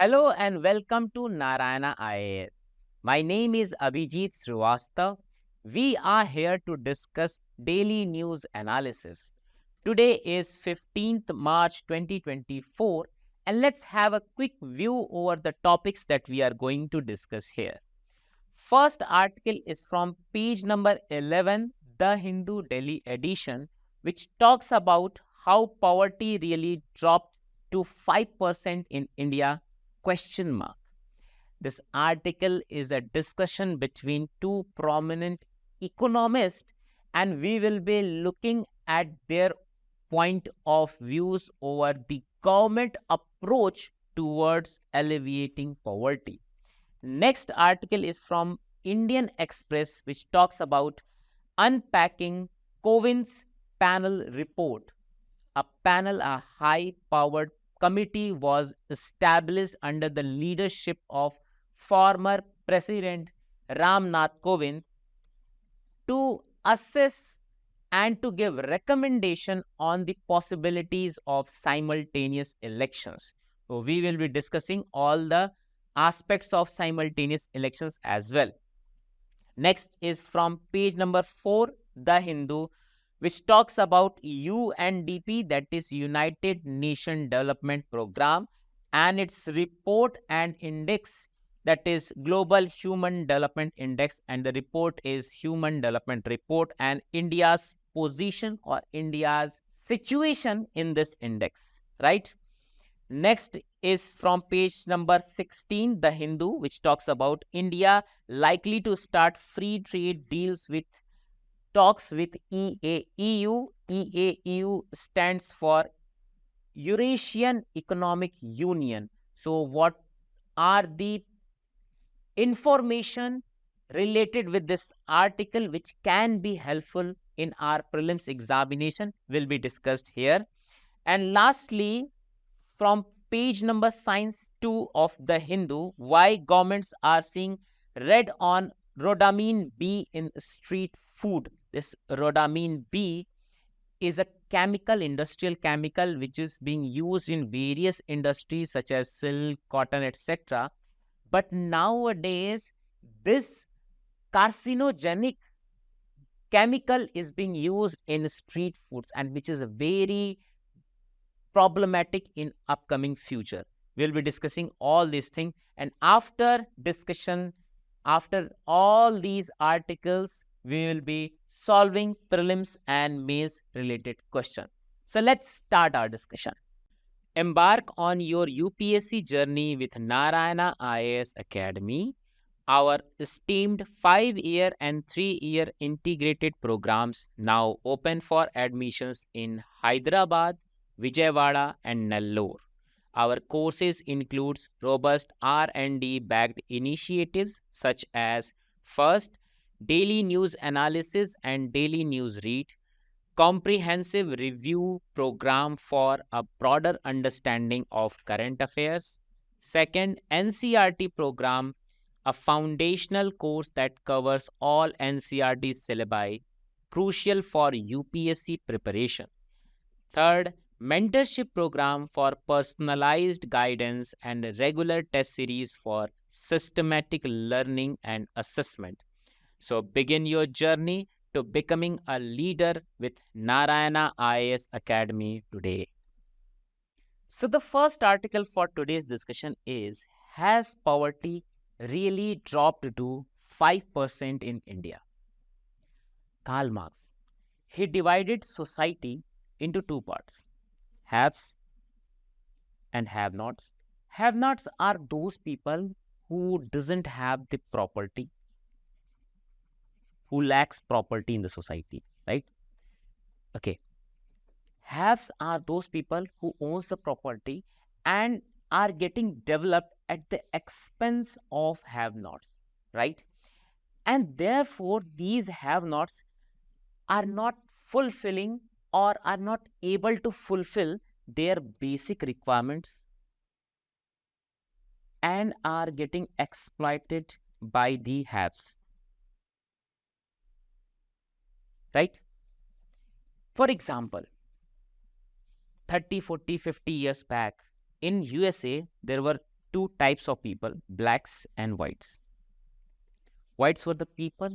Hello and welcome to Narayana IAS. My name is Abhijit Srivastav. We are here to discuss daily news analysis. Today is 15th March 2024 and let's have a quick view over the topics that we are going to discuss here. First article is from page number 11, The Hindu Delhi edition, which talks about how poverty really dropped to 5% in India. Question mark. This article is a discussion between two prominent economists, and we will be looking at their point of views over the government approach towards alleviating poverty. Next article is from Indian Express, which talks about Unpacking Kovind's panel report. A high-powered committee was established under the leadership of former President Ram Nath Kovind to assess and to give recommendation on the possibilities of simultaneous elections. So we will be discussing all the aspects of simultaneous elections as well. Next is from page number 4, The Hindu, which talks about UNDP, that is United Nation Development Program, and its report and index, that is Global Human Development Index, and the report is Human Development Report and India's position or India's situation in this index, right? Next is from page number 16, The Hindu, which talks about India likely to start free trade deals with talks with EAEU. EAEU stands for Eurasian Economic Union. So what are the information related with this article which can be helpful in our prelims examination will be discussed here. And lastly, from page number science 2 of The Hindu, why governments are seeing red on Rhodamine B in street food. This Rhodamine B is a industrial chemical which is being used in various industries such as silk, cotton, etc. But nowadays, this carcinogenic chemical is being used in street foods, and which is a very problematic in upcoming future. We'll be discussing all these things, and after discussion, after all these articles, we will be solving prelims and mains related question. So let's start our discussion. Embark on your UPSC journey with Narayana IAS Academy. Our esteemed 5-year and 3-year integrated programs now open for admissions in Hyderabad, Vijayawada and Nellore. Our courses includes robust R&D backed initiatives such as first, daily news analysis and daily news read, comprehensive review program for a broader understanding of current affairs. Second, NCERT program, a foundational course that covers all NCERT syllabi, crucial for UPSC preparation. Third, mentorship program for personalized guidance and regular test series for systematic learning and assessment. So begin your journey to becoming a leader with Narayana IAS Academy today. So the first article for today's discussion is, has poverty really dropped to 5% in India? Karl Marx, he divided society into two parts, haves and have-nots. Have-nots are those people who doesn't have the property, who lacks property in the society, right? Okay. Haves are those people who owns the property and are getting developed at the expense of have-nots, right? And therefore, these have-nots are not fulfilling or are not able to fulfill their basic requirements and are getting exploited by the haves, right? For example, 30, 40, 50 years back in USA, there were two types of people, blacks and whites. Whites were the people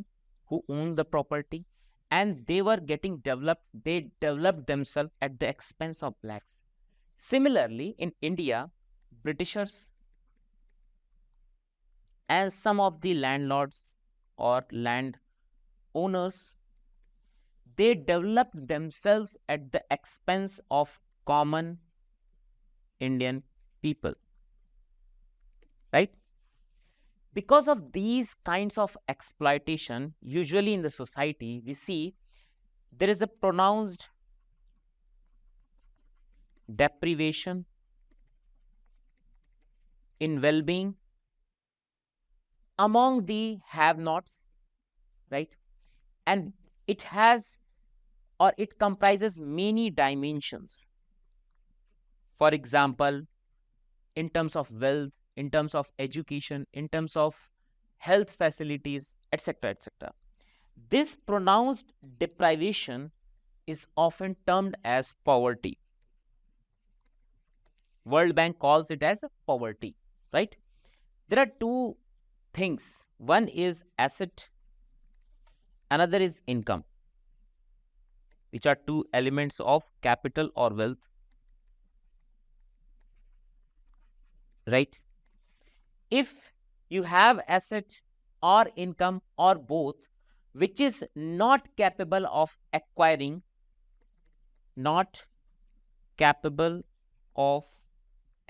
who owned the property and they were getting developed. They developed themselves at the expense of blacks. Similarly, in India, Britishers and some of the landlords or land owners, they developed themselves at the expense of common Indian people, right? Because of these kinds of exploitation, usually in the society, we see there is a pronounced deprivation in well-being among the have-nots, right? And it has, or it comprises many dimensions. For example, in terms of wealth, in terms of education, in terms of health facilities, etc., etc. This pronounced deprivation is often termed as poverty. World Bank calls it as poverty, right? There are two things. One is asset, another is income, which are two elements of capital or wealth, right? If you have asset or income or both, which is not capable of acquiring, not capable of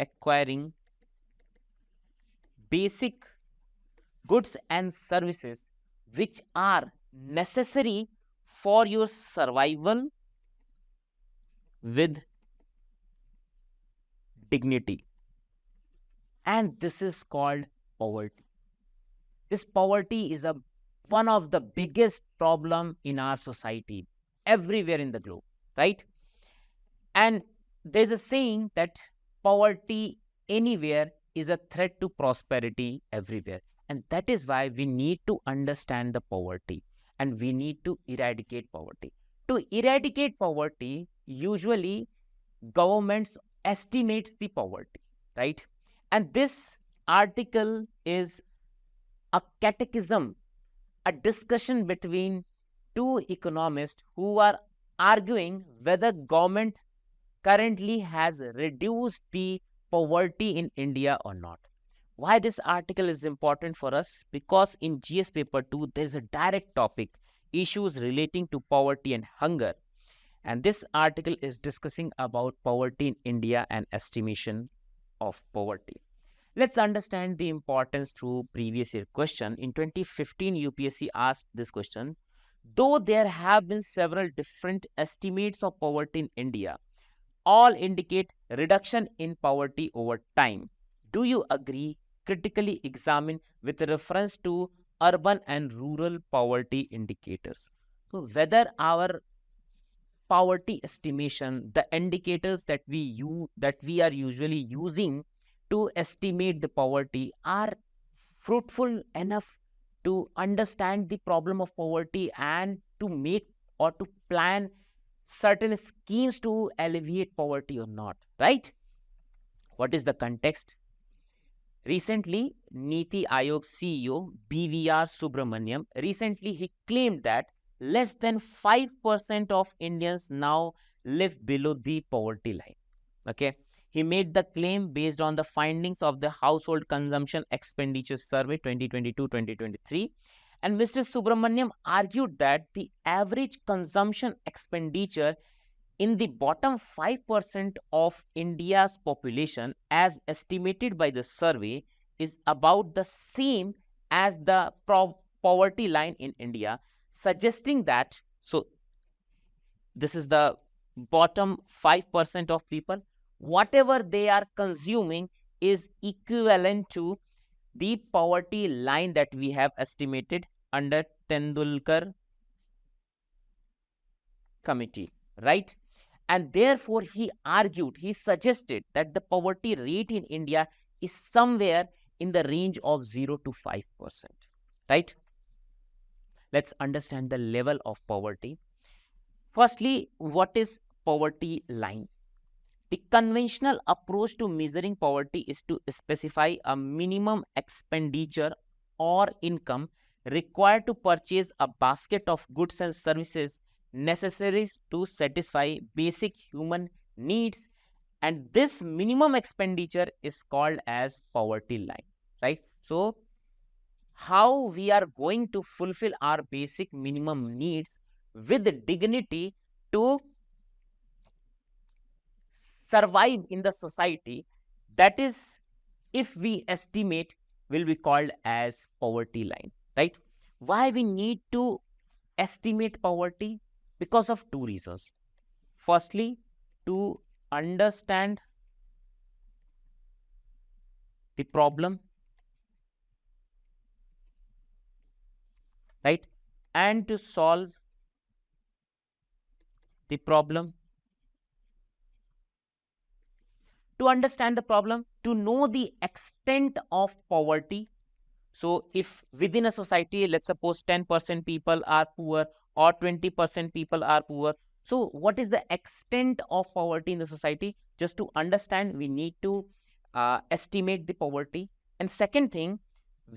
acquiring basic goods and services which are necessary for your survival with dignity. And this is called poverty. This poverty is one of the biggest problem in our society, everywhere in the globe, right? And there's a saying that poverty anywhere is a threat to prosperity everywhere. And that is why we need to understand the poverty and we need to eradicate poverty. To eradicate poverty, usually governments estimates the poverty, right? And this article is a catechism, a discussion between two economists who are arguing whether government currently has reduced the poverty in India or not. Why this article is important for us? Because in GS paper 2, there is a direct topic, issues relating to poverty and hunger. And this article is discussing about poverty in India and estimation of poverty. Let's understand the importance through previous year question. In 2015, UPSC asked this question. Though there have been several different estimates of poverty in India, all indicate reduction in poverty over time. Do you agree? Critically examine with reference to urban and rural poverty indicators. So whether our poverty estimation, the indicators that we are usually using to estimate the poverty are fruitful enough to understand the problem of poverty and to make or to plan certain schemes to alleviate poverty or not, right? What is the context? Recently, Niti Aayog CEO BVR Subramaniam, recently he claimed that less than 5% of Indians now live below the poverty line. Okay. He made the claim based on the findings of the Household Consumption Expenditure Survey 2022-2023. And Mr. Subramaniam argued that the average consumption expenditure in the bottom 5% of India's population, as estimated by the survey, is about the same as the poverty line in India, suggesting that, so this is the bottom 5% of people, whatever they are consuming is equivalent to the poverty line that we have estimated under Tendulkar committee, right? And therefore, he argued, he suggested that the poverty rate in India is somewhere in the range of 0 to 5%, right? Let's understand the level of poverty. Firstly, what is poverty line? The conventional approach to measuring poverty is to specify a minimum expenditure or income required to purchase a basket of goods and services necessary to satisfy basic human needs, and this minimum expenditure is called as poverty line, right? So how we are going to fulfill our basic minimum needs with dignity to survive in the society, that is, if we estimate, will be called as poverty line, right? Why we need to estimate poverty? Because of two reasons. Firstly, to understand the problem, right? And to solve the problem. To understand the problem, to know the extent of poverty. So if within a society, let's suppose 10% people are poor or 20% people are poor, so what is the extent of poverty in the society? Just to understand, we need to estimate the poverty. And second thing,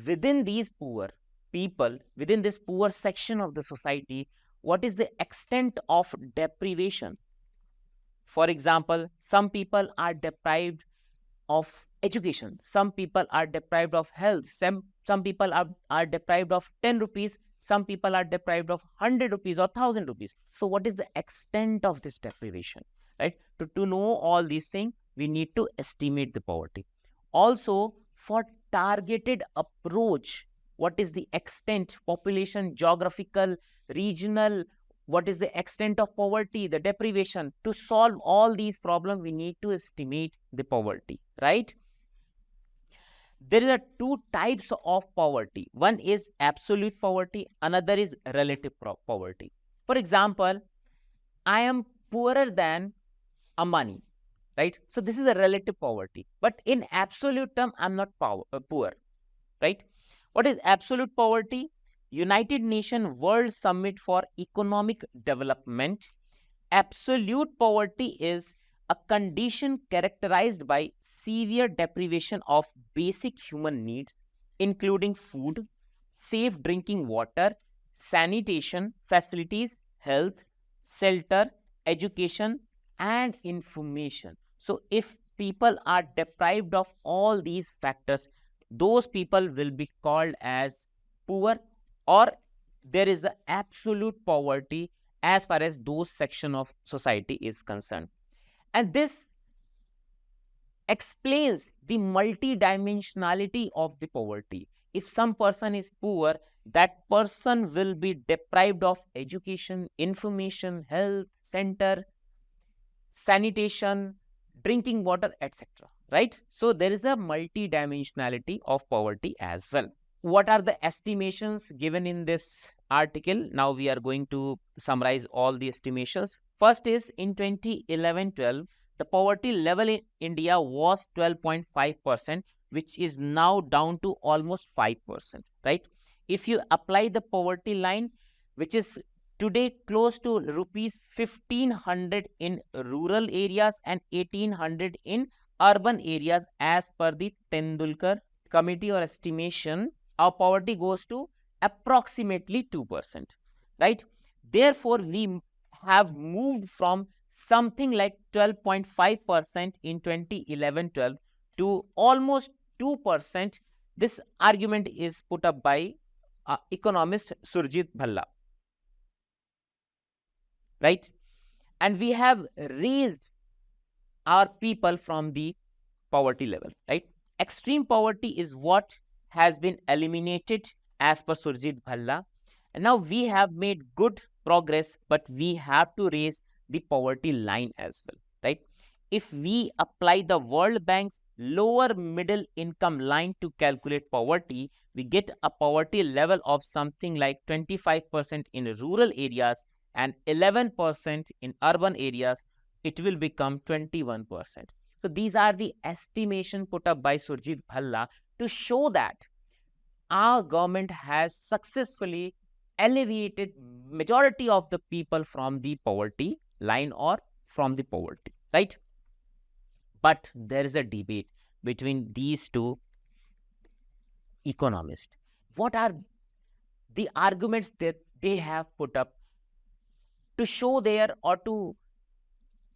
within these poor people, within this poor section of the society, what is the extent of deprivation? For example, some people are deprived of education, some people are deprived of health, some people are deprived of 10 rupees, some people are deprived of 100 rupees or 1000 rupees. So what is the extent of this deprivation, right? To know all these things, we need to estimate the poverty. Also, for targeted approach, what is the extent, population, geographical, regional, what is the extent of poverty, the deprivation? To solve all these problems, we need to estimate the poverty, right? There are two types of poverty. One is absolute poverty, another is relative poverty. For example, I am poorer than Ambani, right? So this is a relative poverty. But in absolute term, I'm not poor, right? What is absolute poverty? United Nations World Summit for Economic Development. Absolute poverty is a condition characterized by severe deprivation of basic human needs, including food, safe drinking water, sanitation facilities, health, shelter, education, and information. So if people are deprived of all these factors, those people will be called as poor, or there is an absolute poverty as far as those section of society is concerned. And this explains the multidimensionality of the poverty. If some person is poor, that person will be deprived of education, information, health, center, sanitation, drinking water, etc. Right? So there is a multidimensionality of poverty as well. What are the estimations given in this article? Now we are going to summarize all the estimations. First is in 2011-12, the poverty level in India was 12.5%, which is now down to almost 5%, right? If you apply the poverty line, which is today close to rupees 1500 in rural areas and 1800 in urban areas, as per the Tendulkar committee or estimation, our poverty goes to approximately 2%, right? Therefore, we have moved from something like 12.5% in 2011-12 to almost 2%. This argument is put up by economist Surjit Bhalla, right? And we have raised our people from the poverty level, right? Extreme poverty is what has been eliminated as per Surjit Bhalla. And now we have made good progress, but we have to raise the poverty line as well, right? If we apply the World Bank's lower middle income line to calculate poverty, we get a poverty level of something like 25% in rural areas and 11% in urban areas. It will become 21%. So these are the estimation put up by Surjit Bhalla to show that our government has successfully alleviated majority of the people from the poverty line or from the poverty, right? But there is a debate between these two economists. What are the arguments that they have put up to show their or to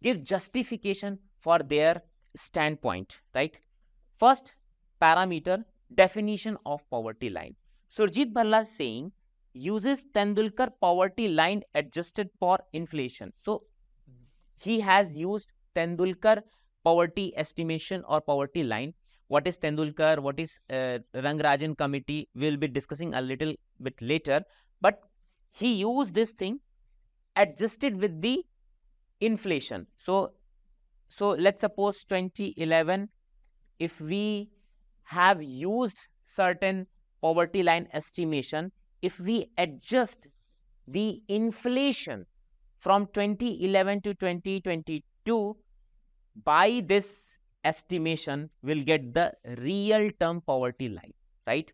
give justification for their standpoint, right? First parameter, definition of poverty line. Surjit Bhalla is saying uses Tendulkar poverty line adjusted for inflation. So he has used Tendulkar poverty estimation or poverty line. What is Tendulkar? What is Rangarajan committee? We'll be discussing a little bit later. But he used this thing adjusted with the inflation. So let's suppose 2011, if we have used certain poverty line estimation, if we adjust the inflation from 2011 to 2022, by this estimation, we'll get the real term poverty line, right?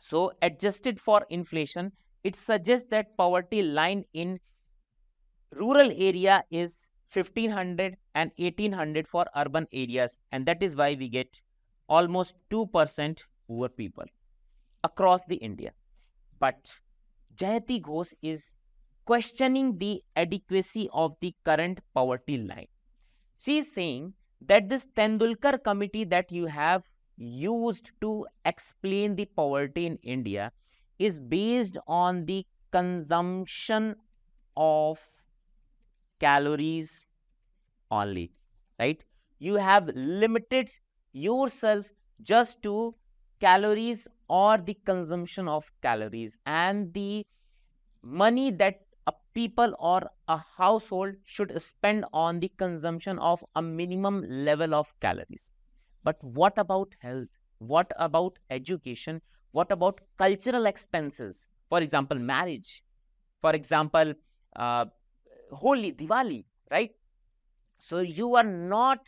So adjusted for inflation, it suggests that poverty line in rural area is 1500 and 1800 for urban areas, and that is why we get almost 2% poor people across the India. But Jayati Ghosh is questioning the adequacy of the current poverty line. She is saying that this Tendulkar committee that you have used to explain the poverty in India is based on the consumption of calories only, right? You have limited yourself just to calories or the consumption of calories, and the money that a people or a household should spend on the consumption of a minimum level of calories. But what about health? What about education? What about cultural expenses? For example, marriage. For example, Holi, Diwali, right? So you are not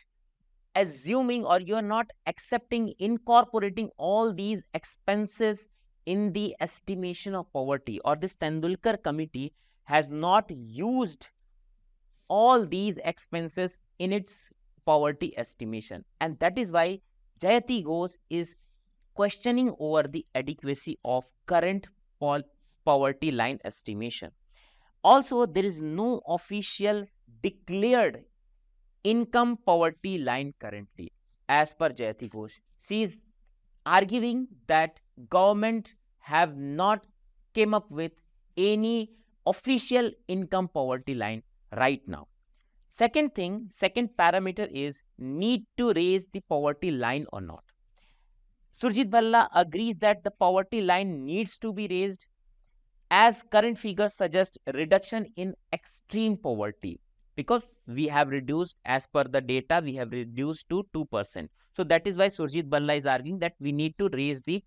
assuming or you are not accepting, incorporating all these expenses in the estimation of poverty, or this Tendulkar committee has not used all these expenses in its poverty estimation. And that is why Jayati Ghosh is questioning over the adequacy of current poverty line estimation. Also, there is no official declared income poverty line currently, as per Jayati Ghosh. She is arguing that government have not came up with any official income poverty line right now. Second parameter is need to raise the poverty line or not. Surjit Bhalla agrees that the poverty line needs to be raised, as current figures suggest reduction in extreme poverty, because we have reduced, as per the data, we have reduced to 2%. So that is why Surjit Bhalla is arguing that we need to raise the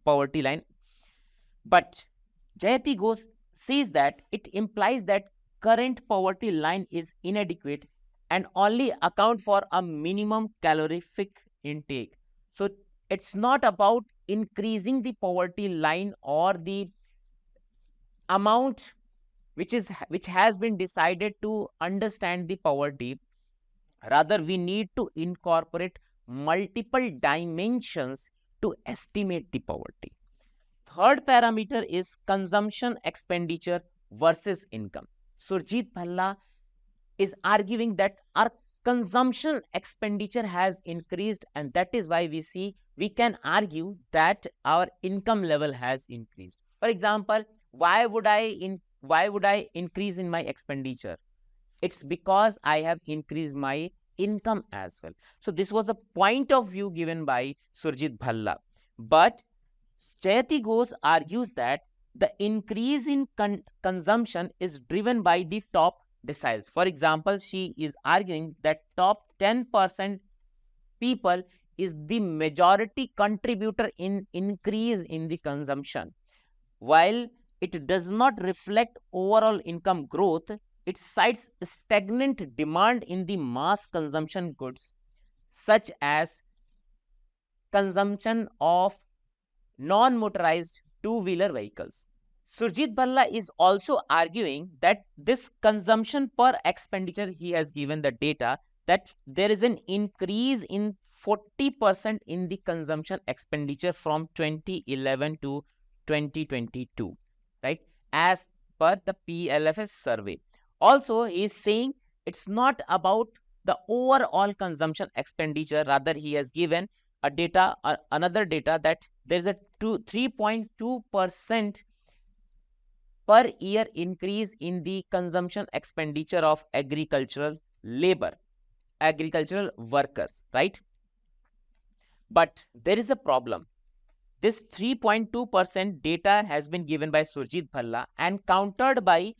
poverty line. But Jayati Ghosh says that it implies that current poverty line is inadequate and only account for a minimum calorific intake. So it's not about increasing the poverty line or the amount which has been decided to understand the poverty. Rather, we need to incorporate multiple dimensions to estimate the poverty. Third parameter is consumption expenditure versus income. Surjit Bhalla is arguing that our consumption expenditure has increased, and that is why we can argue that our income level has increased. For example, why would I increase in my expenditure? It's because I have increased my income as well. So this was a point of view given by Surjit Bhalla. But Jayati Ghosh argues that the increase in consumption is driven by the top deciles. For example, she is arguing that top 10% people is the majority contributor in increase in the consumption. While it does not reflect overall income growth, it cites stagnant demand in the mass consumption goods, such as consumption of non-motorized two-wheeler vehicles. Surjit Bhalla is also arguing that this consumption per expenditure, he has given the data, that there is an increase in 40% in the consumption expenditure from 2011 to 2022, right? As per the PLFS survey. Also, he is saying it's not about the overall consumption expenditure. Rather, he has given a data, another data, that there is a 3.2% per year increase in the consumption expenditure of agricultural labor, agricultural workers, right? But there is a problem. This 3.2% data has been given by Surjit Bhalla and countered by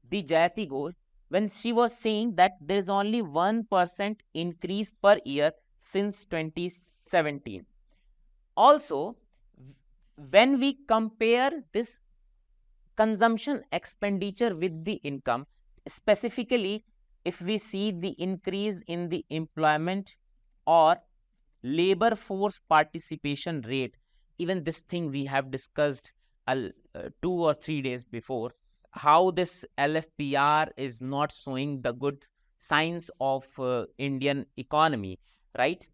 the Jayati Ghosh when she was saying that there is only 1% increase per year since 2017. Also, when we compare this consumption expenditure with the income, specifically if we see the increase in the employment or labor force participation rate, even this thing we have discussed 2 or 3 days before, how this LFPR is not showing the good signs of Indian economy, right?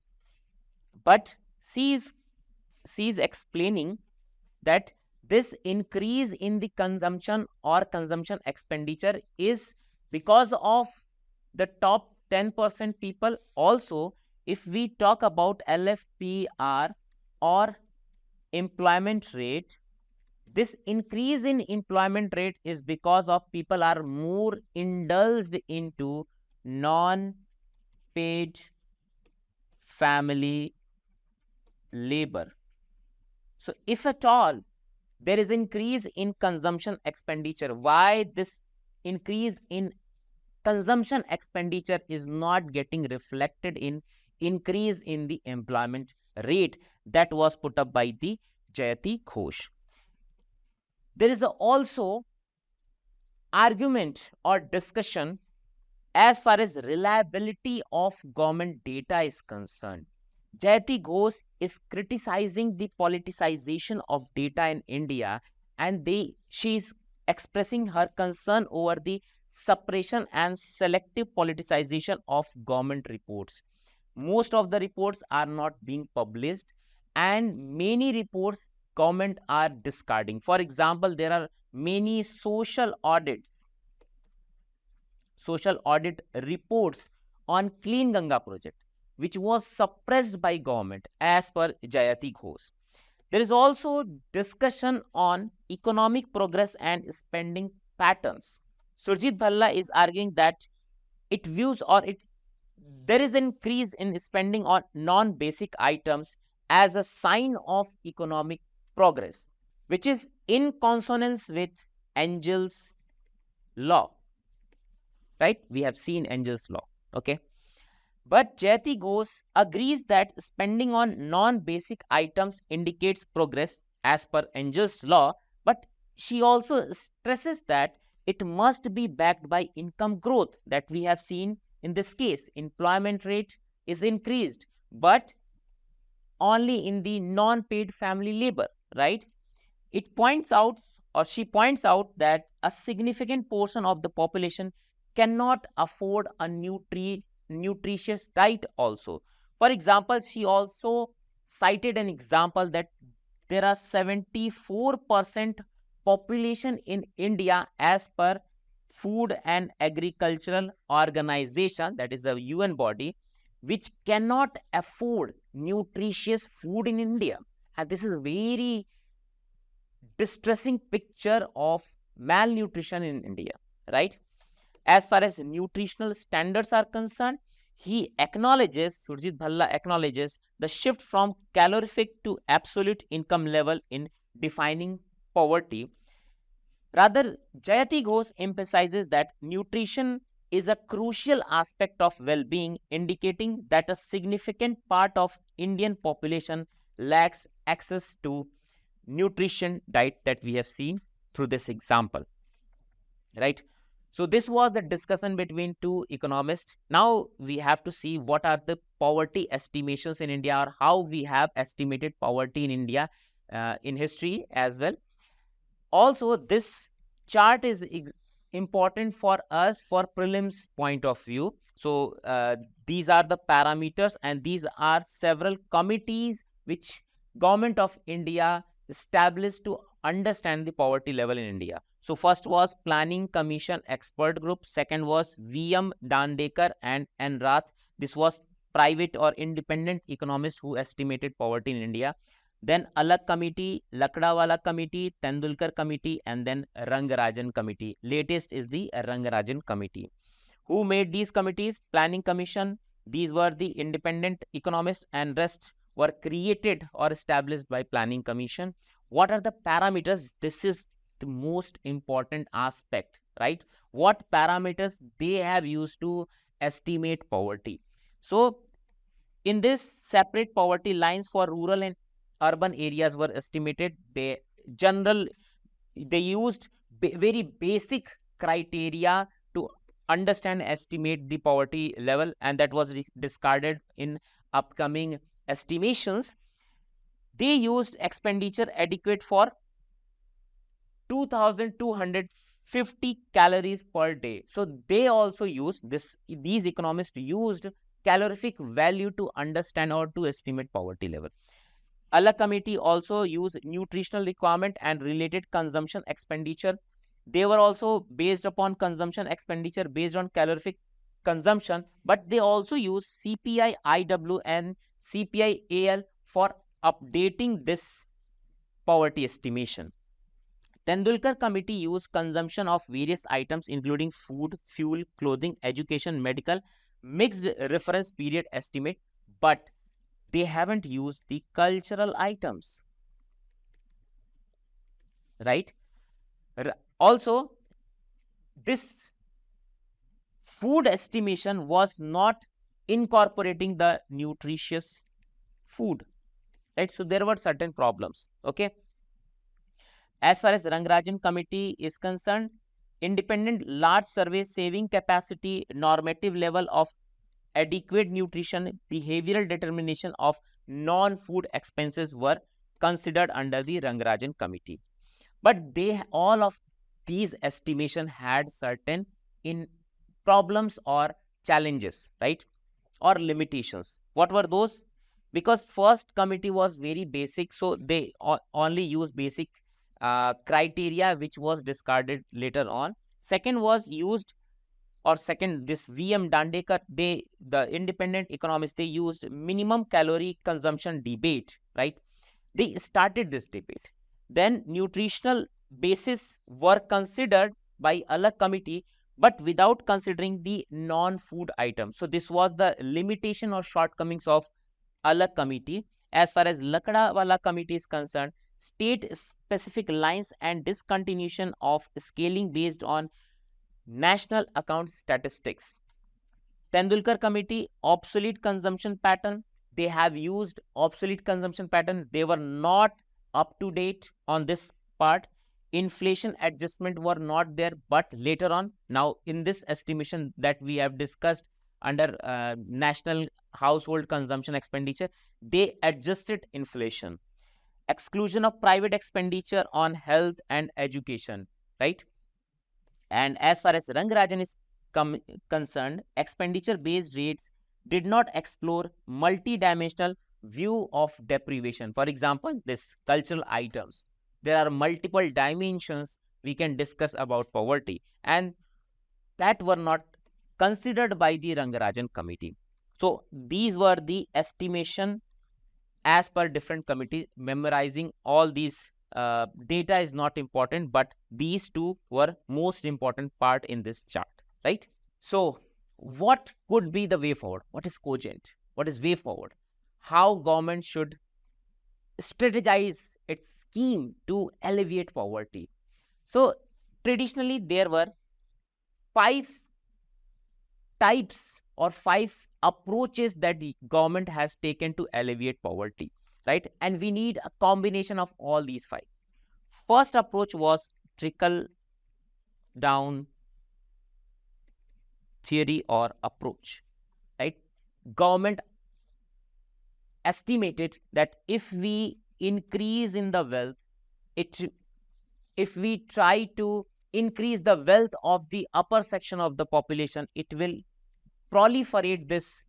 But she is explaining that this increase in the consumption or consumption expenditure is because of the top 10% people. Also, if we talk about LFPR or employment rate, this increase in employment rate is because of people are more indulged into non-paid family labor. So if at all there is increase in consumption expenditure, why this increase in consumption expenditure is not getting reflected in increase in the employment rate? That was put up by the Jayati Ghosh. There is also argument or discussion as far as reliability of government data is concerned. Jayati Ghosh is criticizing the politicization of data in India, and she is expressing her concern over the suppression and selective politicization of government reports. Most of the reports are not being published, and many reports government are discarding. For example, there are many social audit reports on Clean Ganga project, which was suppressed by government as per Jayati Ghosh. There is also discussion on economic progress and spending patterns. Surjit Bhalla is arguing that there is increase in spending on non-basic items as a sign of economic progress, which is in consonance with Engel's law, right? We have seen Engel's law, okay? But Jayati Ghosh agrees that spending on non-basic items indicates progress as per Engel's law, but she also stresses that it must be backed by income growth that we have seen in this case. Employment rate is increased, but only in the non-paid family labor, right? It points out, or she points out, that a significant portion of the population cannot afford a nutritious diet also. For example, she also cited an example that there are 74% population in India as per Food and Agricultural Organization, that is the UN body, which cannot afford nutritious food in India. And this is a very distressing picture of malnutrition in India, right? As far as nutritional standards are concerned, Surjit Bhalla acknowledges the shift from calorific to absolute income level in defining poverty. Rather, Jayati Ghosh emphasizes that nutrition is a crucial aspect of well-being, indicating that a significant part of Indian population lacks access to nutrition diet that we have seen through this example, right? So this was the discussion between two economists. Now we have to see what are the poverty estimations in India, or how we have estimated poverty in India in history as well. Also, this chart is important for us for prelims point of view. So these are the parameters, and these are several committees which Government of India established to understand the poverty level in India. So first was Planning Commission Expert Group. Second was VM Dandekar and N. Rath. This was private or independent economists who estimated poverty in India. Then Alag Committee, Lakdawala Committee, Tendulkar Committee, and then Rangarajan Committee. Latest is the Rangarajan Committee. Who made these committees? Planning Commission. These were the independent economists, and rest were created or established by Planning Commission. What are the parameters? This is the most important aspect, right? What parameters they have used to estimate poverty? So in this, separate poverty lines for rural and urban areas were estimated. They used very basic criteria to understand, estimate the poverty level, and that was discarded in upcoming estimations. They used expenditure adequate for 2,250 calories per day. So they also used this. These economists used calorific value to understand or to estimate poverty level. Alag Committee also used nutritional requirement and related consumption expenditure. They were also based upon consumption expenditure based on calorific consumption, but they also use CPI IW and CPI AL for updating this poverty estimation. Tendulkar Committee used consumption of various items including food, fuel, clothing, education, medical, mixed reference period estimate, but they haven't used the cultural items, right? Also, this food estimation was not incorporating the nutritious food, right? So there were certain problems, okay? As far as Rangarajan Committee is concerned, independent large survey saving capacity, normative level of adequate nutrition, behavioral determination of non-food expenses were considered under the Rangarajan Committee. But all of these estimation had certain problems or challenges, right? Or limitations. What were those? Because first committee was very basic, so they only used basic criteria, which was discarded later on. Second was used, or second, this VM Dandekar, the independent economists, they used minimum calorie consumption debate, right? They started this debate. Then nutritional basis were considered by Alag Committee, but without considering the non-food items. So this was the limitation or shortcomings of Alag Committee. As far as Lakdawala Committee is concerned, state-specific lines and discontinuation of scaling based on national account statistics. Tendulkar Committee, obsolete consumption pattern. They have used obsolete consumption pattern. They were not up to date on this part. Inflation adjustment were not there, but later on, now in this estimation that we have discussed under national household consumption expenditure, they adjusted inflation. Exclusion of private expenditure on health and education, right? And as far as Rangarajan is concerned, expenditure-based rates did not explore multi-dimensional view of deprivation. For example, this cultural items. There are multiple dimensions we can discuss about poverty, and that were not considered by the Rangarajan Committee. So these were the estimation as per different committee. Memorizing all these data is not important, but these two were most important part in this chart, right? So what could be the way forward? What is cogent? What is way forward? How government should strategize its scheme to alleviate poverty? So traditionally there were 5 types or 5 approaches that the government has taken to alleviate poverty, right? And we need a combination of all these 5. First approach was trickle down theory or approach, right? Government estimated that if we increase in the wealth, if we try to increase the wealth of the upper section of the population, it will proliferate this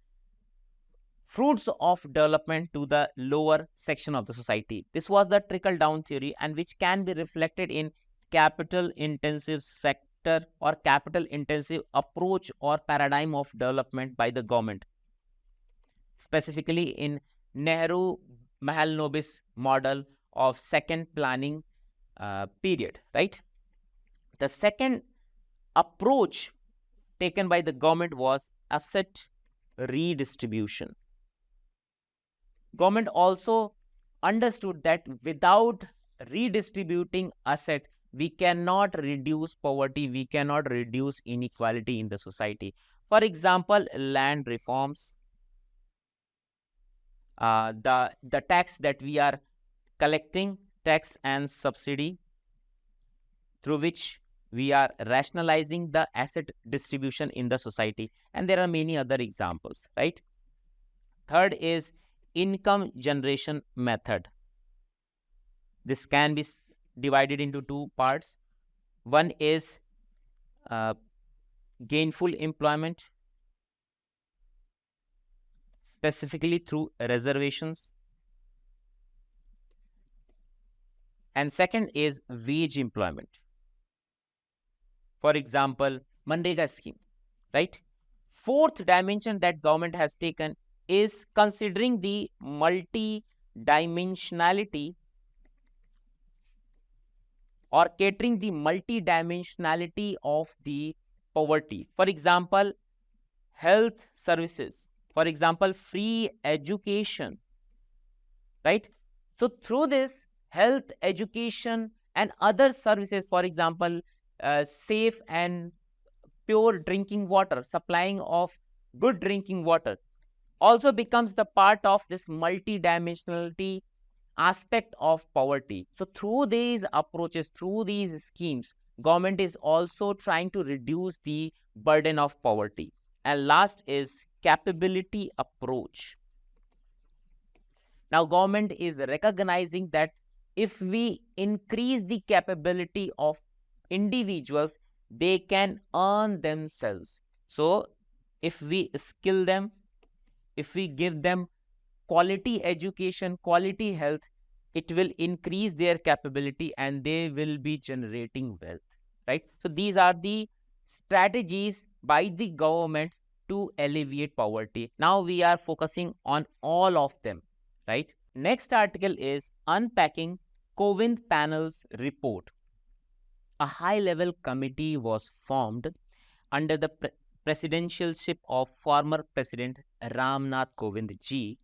fruits of development to the lower section of the society. This was the trickle-down theory, and which can be reflected in capital-intensive sector or capital-intensive approach or paradigm of development by the government, specifically in Nehru-Mahalanobis model of second planning period, right? The second approach taken by the government was asset redistribution. Government also understood that without redistributing asset, we cannot reduce poverty, we cannot reduce inequality in the society. For example, land reforms, the tax that we are collecting, tax and subsidy, through which we are rationalizing the asset distribution in the society. And there are many other examples, right? Third is income generation method. This can be divided into two parts. One is gainful employment, specifically through reservations. And second is wage employment. For example, Manrega scheme, right? Fourth dimension that government has taken is considering the multi-dimensionality or catering the multi-dimensionality of the poverty. For example, health services, for example, free education, right? So through this health, education and other services, for example, safe and pure drinking water, supplying of good drinking water, also becomes the part of this multi-dimensionality aspect of poverty. So through these approaches, through these schemes, government is also trying to reduce the burden of poverty. And last is capability approach. Now government is recognizing that if we increase the capability of individuals, they can earn themselves. So if we skill them, if we give them quality education, quality health, it will increase their capability and they will be generating wealth, right? So these are the strategies by the government to alleviate poverty. Now we are focusing on all of them, right? Next article is Unpacking Kovind panel's report. A high-level committee was formed under the presidentialship of former President Ramnath Kovind ji,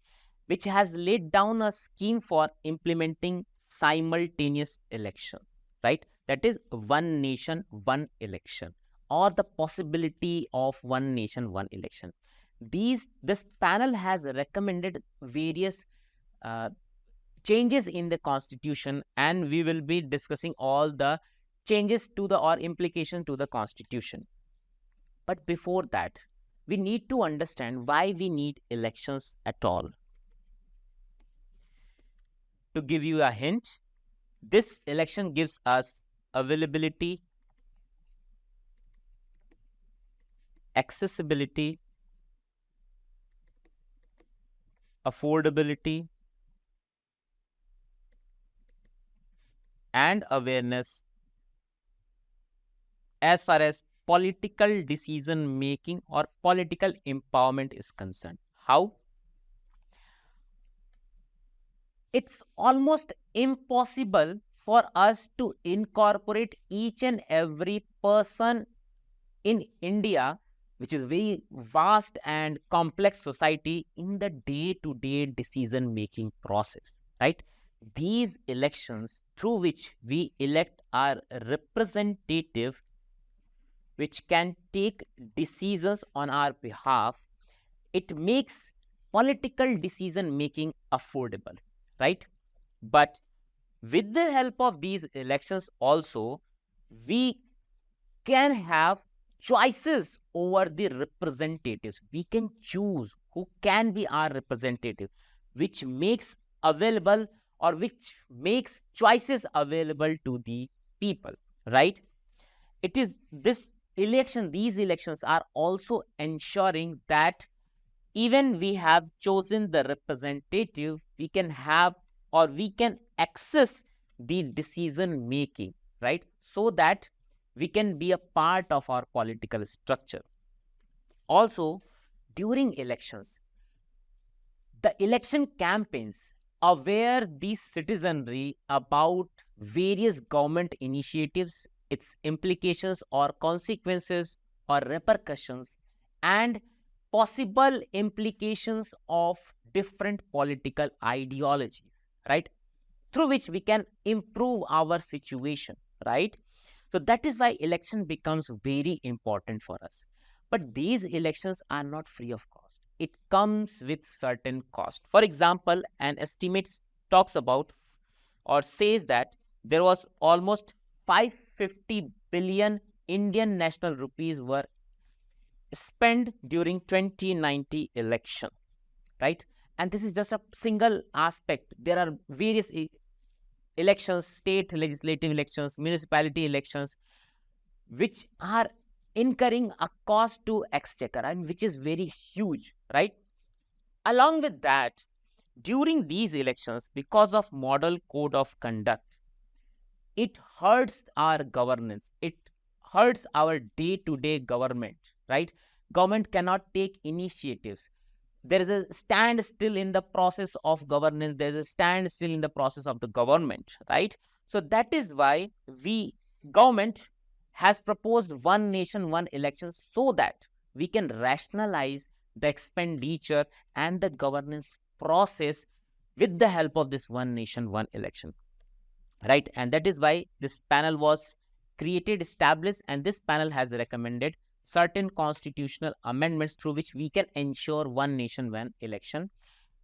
which has laid down a scheme for implementing simultaneous election, right? That is one nation, one election, or the possibility of one nation, one election. This panel has recommended various changes in the constitution, and we will be discussing all the changes to the or implication to the constitution. But before that, we need to understand why we need elections at all. To give you a hint, this election gives us availability, accessibility, affordability, and awareness as far as political decision making or political empowerment is concerned. How? It's almost impossible for us to incorporate each and every person in India, which is very vast and complex society, in the day-to-day decision making process, right? These elections through which we elect our representative, which can take decisions on our behalf, it makes political decision making affordable, right? But with the help of these elections also, we can have choices over the representatives. We can choose who can be our representative, which makes available or which makes choices available to the people, right? it is these elections are also ensuring that even we have chosen the representative, we can have or we can access the decision making, right? So that we can be a part of our political structure. Also, during elections, the election campaigns aware the citizenry about various government initiatives, its implications or consequences or repercussions, and possible implications of different political ideologies, right? Through which we can improve our situation, right? So that is why election becomes very important for us. But these elections are not free of cost. It comes with certain cost. For example, an estimate talks about or says that there was almost 550 billion Indian national rupees were spent during 2019 election, right? And this is just a single aspect. There are various elections, state legislative elections, municipality elections, which are incurring a cost to exchequer, and which is very huge, right? Along with that, during these elections, because of model code of conduct, it hurts our governance. It hurts our day-to-day government, right? Government cannot take initiatives. There is a standstill in the process of governance. There is a standstill in the process of the government, right? So that is why government has proposed one nation, one election, so that we can rationalize the expenditure and the governance process with the help of this one nation, one election, right? And that is why this panel was created, established, and this panel has recommended certain constitutional amendments through which we can ensure one nation, one election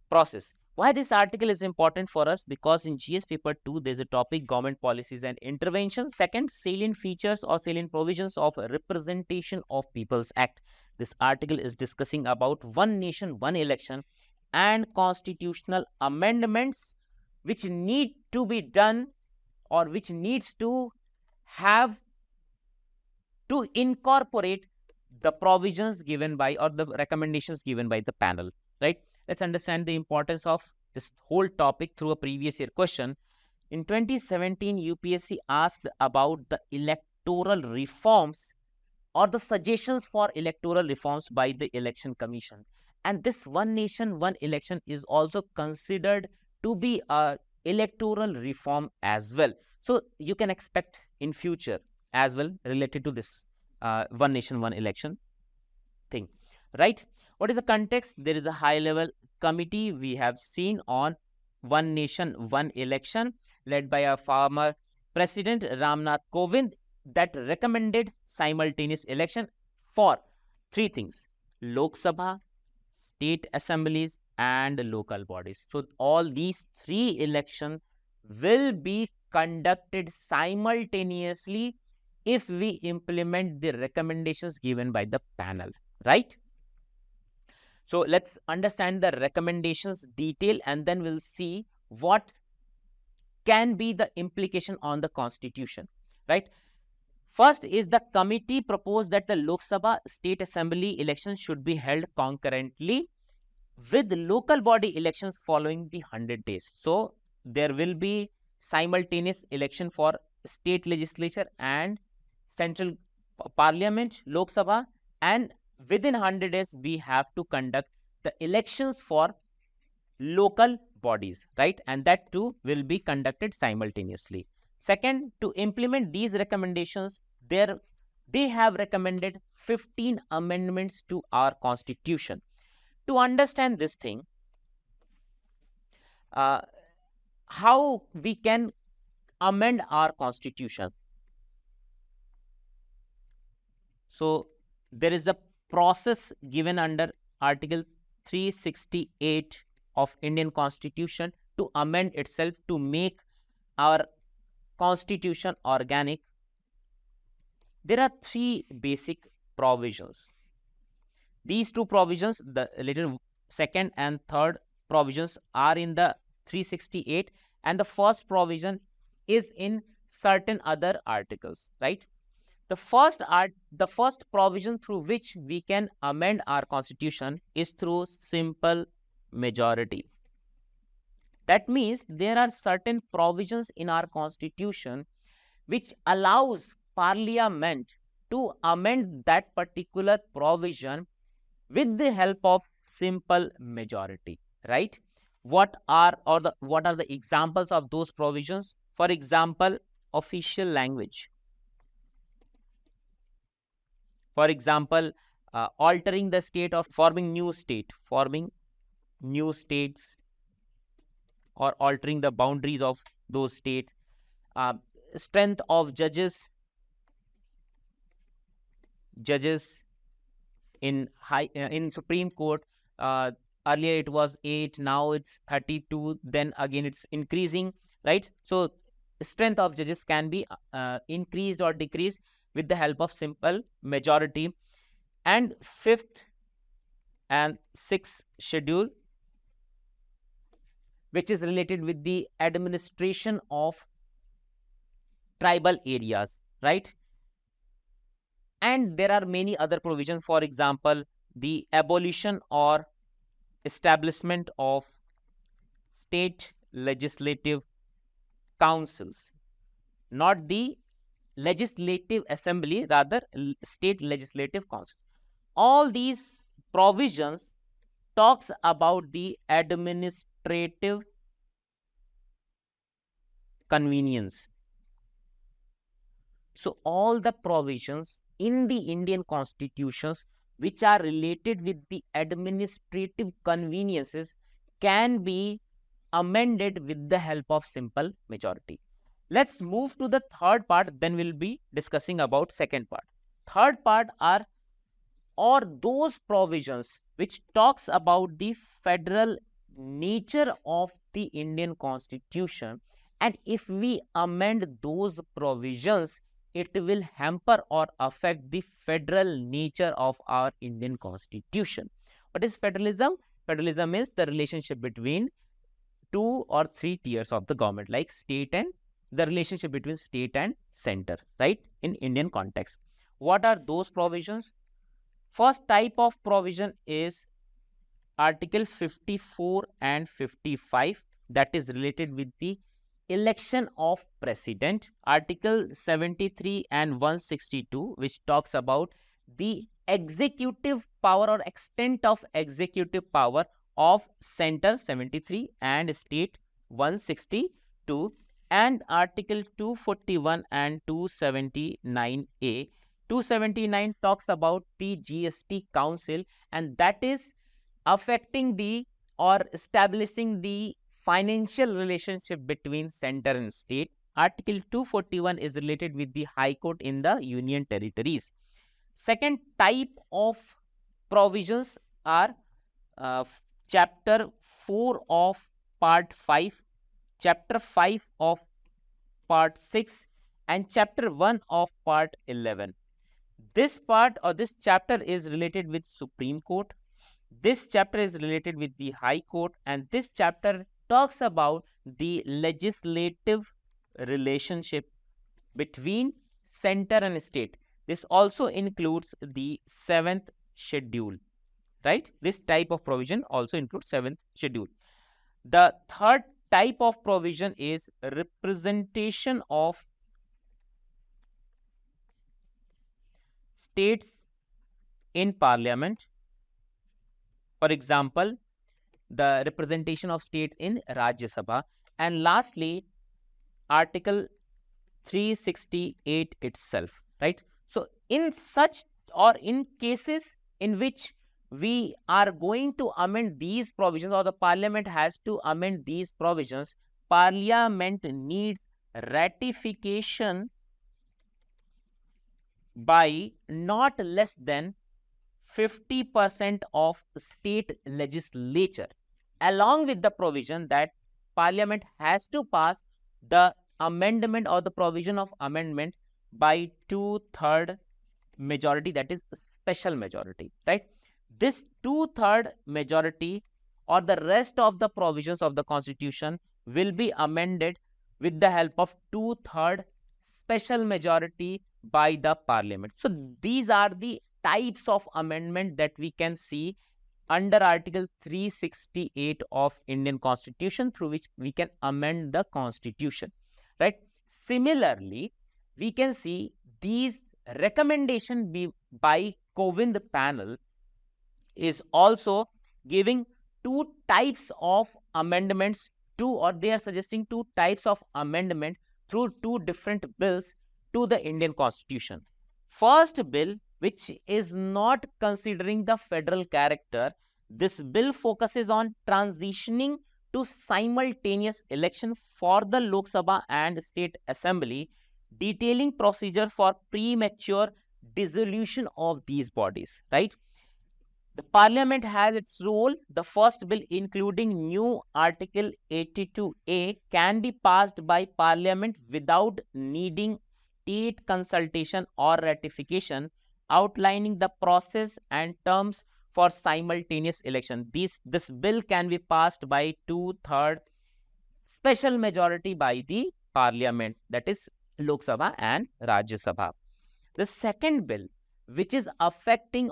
process. Why this article is important for us? Because in GS paper 2, there's a topic government policies and interventions. Second, salient features or salient provisions of Representation of People's Act. This article is discussing about one nation, one election and constitutional amendments which need to be done or which needs to have to incorporate the provisions given by or the recommendations given by the panel, right? Let's understand the importance of this whole topic through a previous year question. In 2017, UPSC asked about the electoral reforms or the suggestions for electoral reforms by the Election Commission. And this one nation, one election is also considered to be a electoral reform as well. So you can expect in future as well related to this one nation, one election thing, right? What is the context? There is a high-level committee we have seen on one nation, one election led by our former President Ramnath Kovind that recommended simultaneous election for three things: Lok Sabha, state assemblies, and local bodies. So all these three elections will be conducted simultaneously if we implement the recommendations given by the panel, right? So let's understand the recommendations detail and then we'll see what can be the implication on the constitution, right? First is the committee proposed that the Lok Sabha state assembly elections should be held concurrently with local body elections following the 100 days. So there will be simultaneous election for state legislature and central parliament, Lok Sabha, and within 100 days we have to conduct the elections for local bodies, right? And that too will be conducted simultaneously. Second, to implement these recommendations, they have recommended 15 amendments to our constitution. To understand this thing, how we can amend our constitution. So there is a process given under Article 368 of Indian Constitution to amend itself to make our constitution organic. There are three basic provisions. These two provisions, the little second and third provisions, are in the 368, and the first provision is in certain other articles, right? The first provision through which we can amend our constitution is through simple majority. That means there are certain provisions in our constitution which allows parliament to amend that particular provision with the help of simple majority, right? What are the examples of those provisions? For example, official language. For example, altering the state of forming new states, or altering the boundaries of those states, strength of judges in Supreme Court. Earlier it was 8, now it's 32, then again it's increasing, right? So strength of judges can be increased or decreased with the help of simple majority. And 5th and 6th schedule, which is related with the administration of tribal areas, right? And there are many other provisions. For example, the abolition or establishment of state legislative councils, not the legislative assembly, rather state legislative council. All these provisions talks about the administrative convenience. So all the provisions in the Indian constitutions which are related with the administrative conveniences can be amended with the help of simple majority. Let's move to the third part, then we'll be discussing about second part. Third part are those provisions which talks about the federal nature of the Indian constitution, and if we amend those provisions, it will hamper or affect the federal nature of our Indian constitution. What is federalism? Federalism is the relationship between 2 or 3 tiers of the government, like state and the relationship between state and center, right, in Indian context. What are those provisions? First type of provision is Article 54 and 55, that is related with the election of president. Article 73 and 162, which talks about the executive power or extent of executive power of center, 73, and state, 162. And Article 241 and 279A. 279 talks about the GST Council, and that is affecting the or establishing the financial relationship between center and state. Article 241 is related with the High Court in the Union Territories. Second type of provisions are Chapter 4 of Part 5, Chapter 5 of Part 6, and Chapter 1 of Part 11. This part or this chapter is related with Supreme Court. This chapter is related with the High Court, and this chapter talks about the legislative relationship between center and state. This also includes the 7th schedule, right? This type of provision also includes 7th schedule. The third type of provision is representation of states in parliament. For example, the representation of states in Rajya Sabha. And lastly, Article 368 itself, right? So in such or in cases in which we are going to amend these provisions, or the parliament has to amend these provisions, parliament needs ratification by not less than 50% of state legislature, along with the provision that parliament has to pass the amendment or the provision of amendment by 2/3 majority, that is special majority, right? This 2/3 majority or the rest of the provisions of the constitution will be amended with the help of 2/3 special majority by the parliament. So these are the types of amendment that we can see under Article 368 of Indian Constitution, through which we can amend the Constitution, right? Similarly, we can see these recommendation by Kovind panel is also giving two types of amendments, or they are suggesting two types of amendment through two different bills to the Indian Constitution. First bill, which is not considering the federal character, this bill focuses on transitioning to simultaneous election for the Lok Sabha and State Assembly, detailing procedure for premature dissolution of these bodies, right? The parliament has its role. The first bill, including new Article 82A, can be passed by parliament without needing state consultation or ratification, outlining the process and terms for simultaneous election. This bill can be passed by 2/3 special majority by the parliament, that is Lok Sabha and Rajya Sabha. The second bill, which is affecting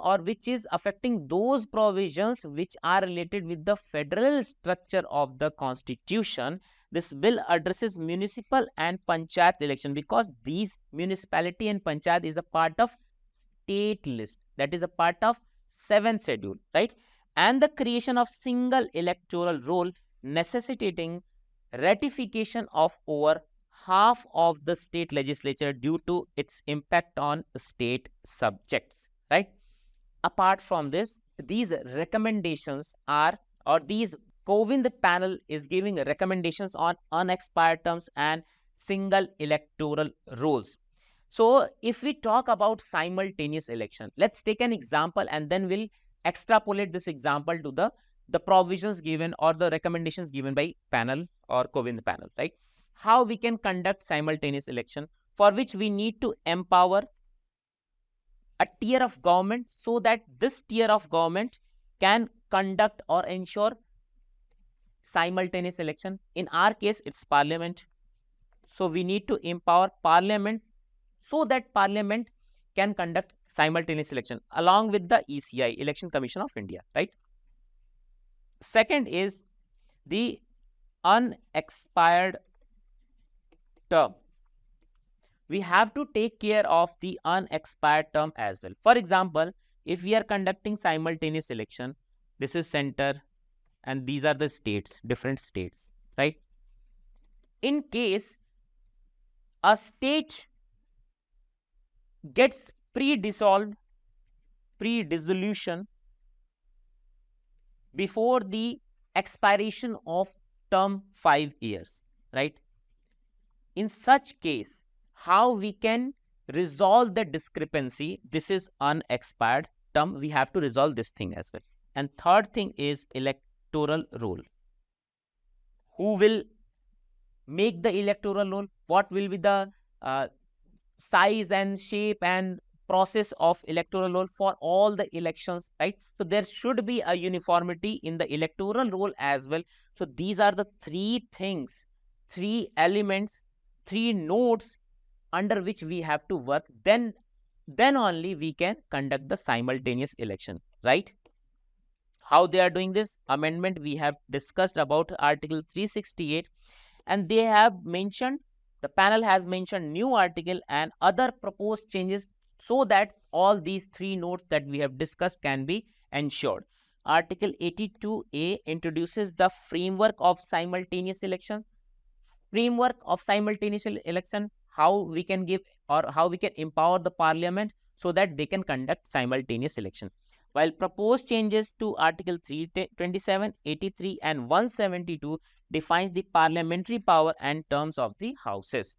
those provisions which are related with the federal structure of the Constitution. This bill addresses municipal and panchayat election, because these municipality and panchayat is a part of state list, that is a part of 7th schedule, right? And the creation of single electoral roll, necessitating ratification of over half of the state legislature due to its impact on state subjects, right? Apart from this, these recommendations are, or these Kovind panel is giving recommendations on unexpired terms and single electoral rolls. So if we talk about simultaneous election, let's take an example and then we'll extrapolate this example to the provisions given or the recommendations given by panel or Kovind panel, right? How we can conduct simultaneous election, for which we need to empower a tier of government so that this tier of government can conduct or ensure simultaneous election. In our case, it's parliament. So we need to empower parliament so that parliament can conduct simultaneous election along with the ECI, Election Commission of India, right? Second is the unexpired term. We have to take care of the unexpired term as well. For example, if we are conducting simultaneous election, this is center and these are the states, different states, right? In case a state gets pre-dissolution before the expiration of term 5 years, right? In such case, how we can resolve the discrepancy? This is unexpired term. We have to resolve this thing as well. And third thing is electoral roll. Who will make the electoral roll? What will be the size and shape and process of electoral roll for all the elections, right? So there should be a uniformity in the electoral roll as well. So these are the three things, three elements, three nodes under which we have to work. Then only we can conduct the simultaneous election, right? How they are doing this amendment, we have discussed about Article 368, and they have mentioned, the panel has mentioned new article and other proposed changes so that all these three nodes that we have discussed can be ensured. Article 82A introduces the framework of simultaneous election. Framework of simultaneous election, how we can give or how we can empower the parliament so that they can conduct simultaneous election. While proposed changes to Article 327, 83 and 172 defines the parliamentary power and terms of the houses.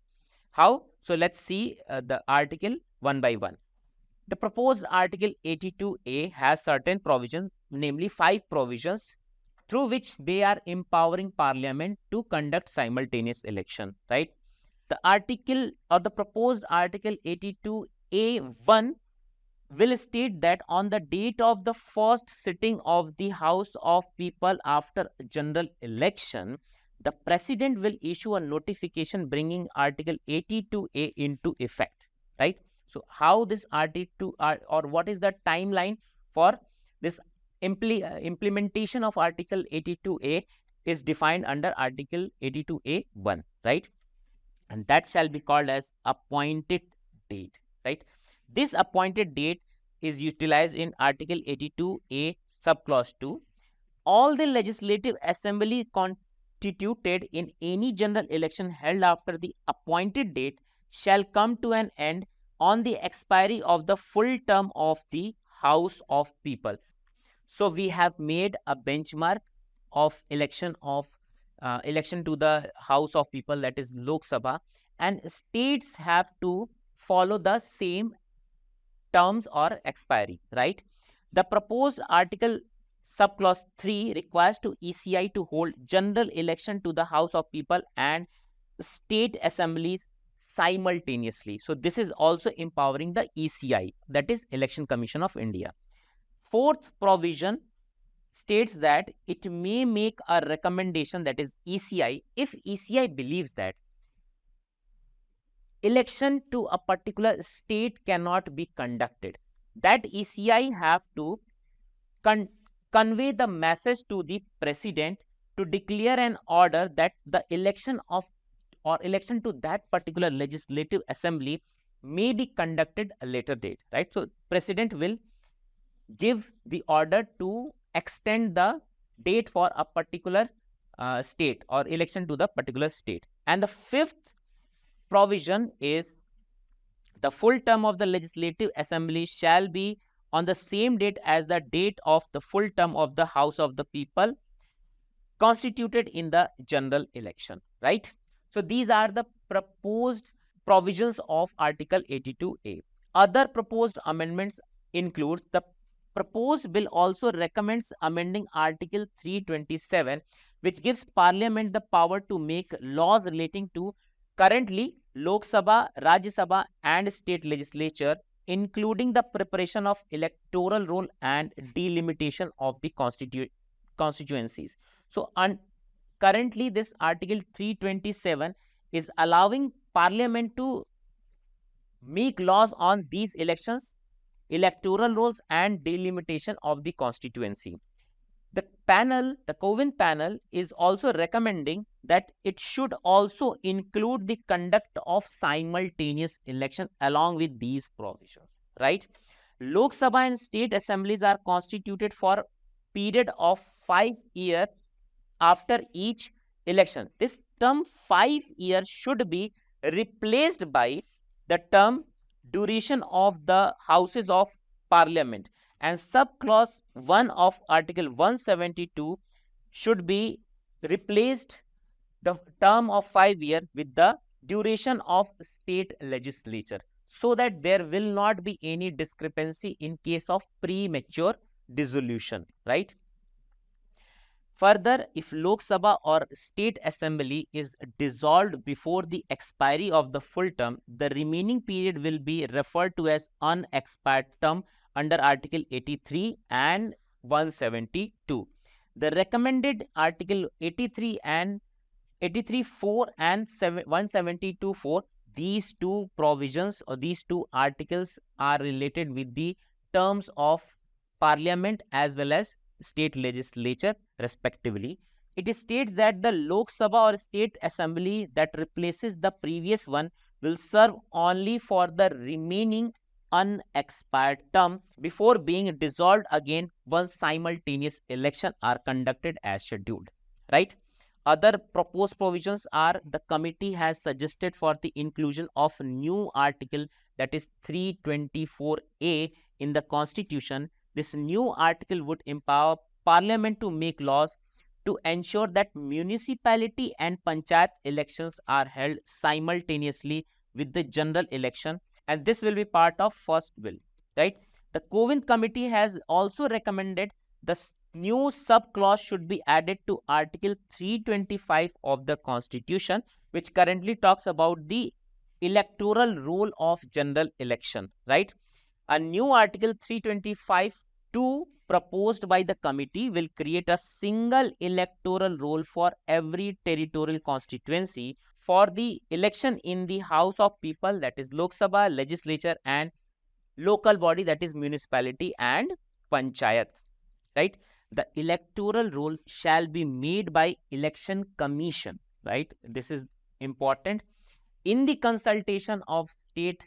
How? So let's see the article one by one. The proposed Article 82A has certain provisions, namely 5 provisions, through which they are empowering parliament to conduct simultaneous election, right? The article or the proposed Article 82A1 will state that on the date of the first sitting of the House of People after general election, the President will issue a notification bringing Article 82A into effect, right? So how this RT2 or what is the timeline for this implementation of Article 82A is defined under Article 82A(1), right? And that shall be called as appointed date, right? This appointed date is utilized in Article 82A subclause 2. All the legislative assembly constituted in any general election held after the appointed date shall come to an end on the expiry of the full term of the House of People. So we have made a benchmark of election to the House of People, that is Lok Sabha, and states have to follow the same terms or expiry, right? The proposed article subclause 3 requires to ECI to hold general election to the House of People and state assemblies simultaneously. So this is also empowering the ECI, that is Election Commission of India. Fourth provision states that it may make a recommendation, that is ECI, if ECI believes that election to a particular state cannot be conducted. That ECI have to convey the message to the president to declare an order that the election to that particular legislative assembly may be conducted a later date, right? So president will give the order to extend the date for a particular state or election to the particular state. And the fifth provision is the full term of the legislative assembly shall be on the same date as the date of the full term of the House of the People constituted in the general election, right? So these are the proposed provisions of Article 82A. Other proposed amendments include the proposed bill also recommends amending Article 327, which gives Parliament the power to make laws relating to currently Lok Sabha, Rajya Sabha and state legislature, including the preparation of electoral roll and delimitation of the constituencies. So currently this Article 327 is allowing Parliament to make laws on these elections, electoral rolls and delimitation of the constituency. The Kovind panel is also recommending that it should also include the conduct of simultaneous election along with these provisions, right? Lok Sabha and state assemblies are constituted for period of 5 years after each election. This term 5 years should be replaced by the term duration of the Houses of Parliament, and subclause 1 of Article 172 should be replaced the term of 5 years with the duration of state legislature, so that there will not be any discrepancy in case of premature dissolution, right? Further, if Lok Sabha or state assembly is dissolved before the expiry of the full term, the remaining period will be referred to as unexpired term under Article 83 and 172. The recommended Article 83 and 83(4) and 172(4), these two provisions or these two articles are related with the terms of Parliament as well as state legislature respectively. It states that the Lok Sabha or state assembly that replaces the previous one will serve only for the remaining unexpired term before being dissolved again once simultaneous elections are conducted as scheduled, right? Other proposed provisions are the committee has suggested for the inclusion of new article, that is 324A in the constitution. This new article would empower Parliament to make laws to ensure that municipality and panchayat elections are held simultaneously with the general election, and this will be part of first bill, right? The Kovind committee has also recommended the new sub-clause should be added to Article 325 of the Constitution, which currently talks about the electoral roll of general election, right? A new Article 325(2) proposed by the committee will create a single electoral roll for every territorial constituency for the election in the House of People, that is Lok Sabha, legislature, and local body, that is municipality and panchayat, right? The electoral roll shall be made by election commission, right? This is important. In the consultation of state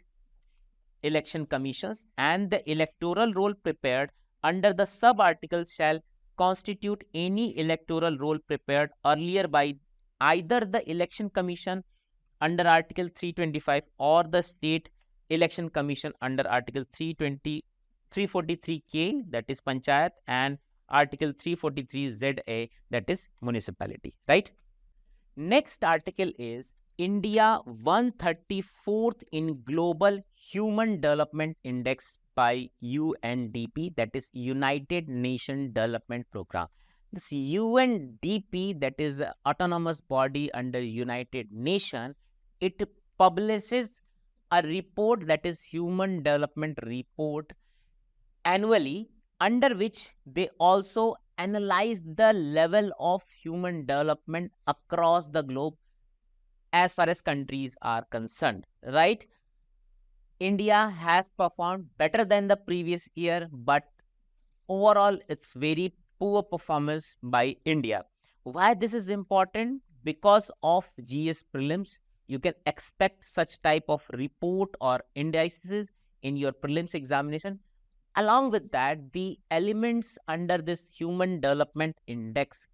election commissions, and the electoral roll prepared under the sub-articles shall constitute any electoral roll prepared earlier by either the election commission under Article 325 or the state election commission under Article 343K, that is panchayat, and Article 343ZA, that is municipality, right? Next article is India 134th in Global Human Development Index by UNDP, that is United Nations Development Program. This UNDP, that is autonomous body under United Nations, it publishes a report, that is Human Development Report, annually, under which they also analyze the level of human development across the globe as far as countries are concerned, right? India has performed better than the previous year, but overall it's very poor performance by India. Why this is important? Because of GS prelims, you can expect such type of report or indices in your prelims examination. Along with that, the elements under this Human Development Index,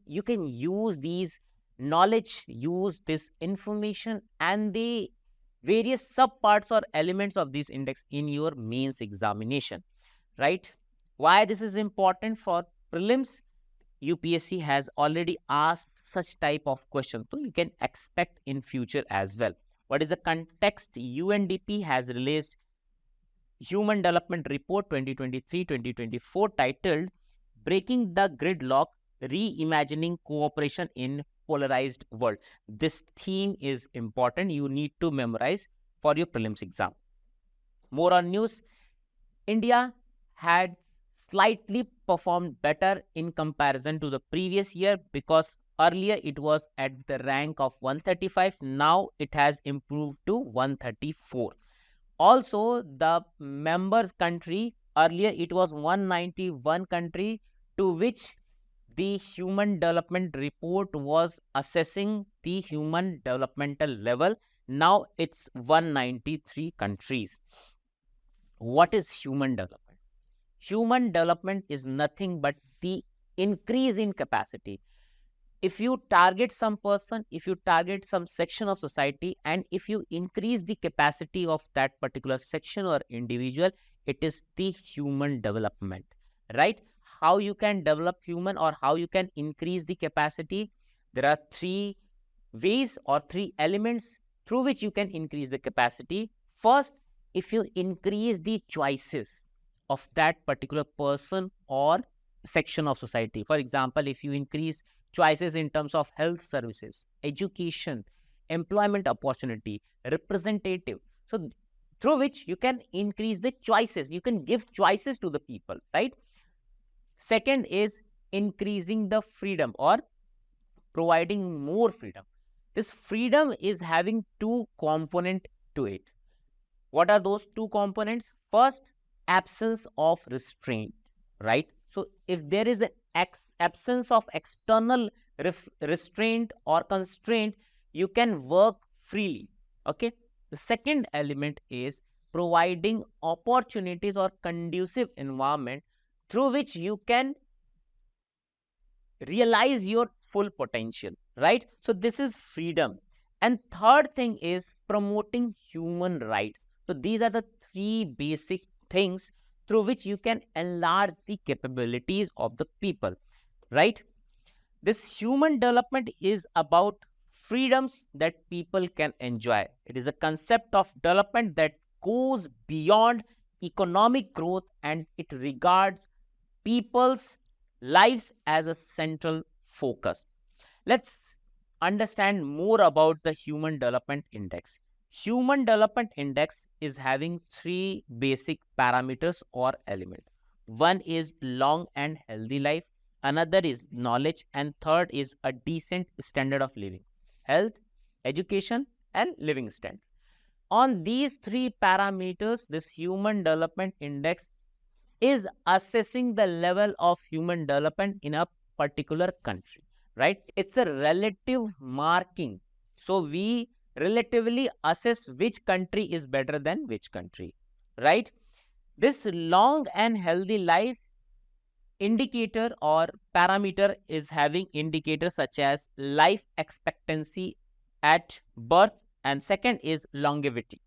you can use these knowledge, use this information and the various subparts or elements of this index in your mains examination, right? Why this is important for prelims? UPSC has already asked such type of questions, so you can expect in future as well. What is the context? UNDP has released Human Development Report 2023-2024 titled Breaking the Gridlock, Reimagining Cooperation in Polarized World. This theme is important. You need to memorize for your prelims exam. More on news. India had slightly performed better in comparison to the previous year, because earlier it was at the rank of 135. Now it has improved to 134. Also, the members country, earlier it was 191 country, to which the Human Development Report was assessing the human developmental level. Now it's 193 countries. What is human development? Human development is nothing but the increase in capacity. If you target some person, if you target some section of society, and if you increase the capacity of that particular section or individual, it is the human development, right? How you can develop human, or how you can increase the capacity? There are three ways or three elements through which you can increase the capacity. First, if you increase the choices of that particular person or section of society. For example, if you increase choices in terms of health services, education, employment opportunity, representative, so through which you can increase the choices, you can give choices to the people, right? Second is increasing the freedom or providing more freedom. This freedom is having two components to it. What are those two components? First, absence of restraint, right? So if there is an absence of external restraint or constraint, you can work freely, okay? The second element is providing opportunities or conducive environment through which you can realize your full potential, right? So this is freedom. And third thing is promoting human rights. So these are the three basic things through which you can enlarge the capabilities of the people, right? This human development is about freedoms that people can enjoy. It is a concept of development that goes beyond economic growth, and it regards people's lives as a central focus. Let's understand more about the Human Development Index. Human Development Index is having three basic parameters or elements. One is long and healthy life, another is knowledge, and third is a decent standard of living. Health, education, and living standard. On these three parameters, this Human Development Index is assessing the level of human development in a particular country, right? It's a relative marking. So we relatively assess which country is better than which country, right? This long and healthy life indicator or parameter is having indicators such as life expectancy at birth, and second is longevity.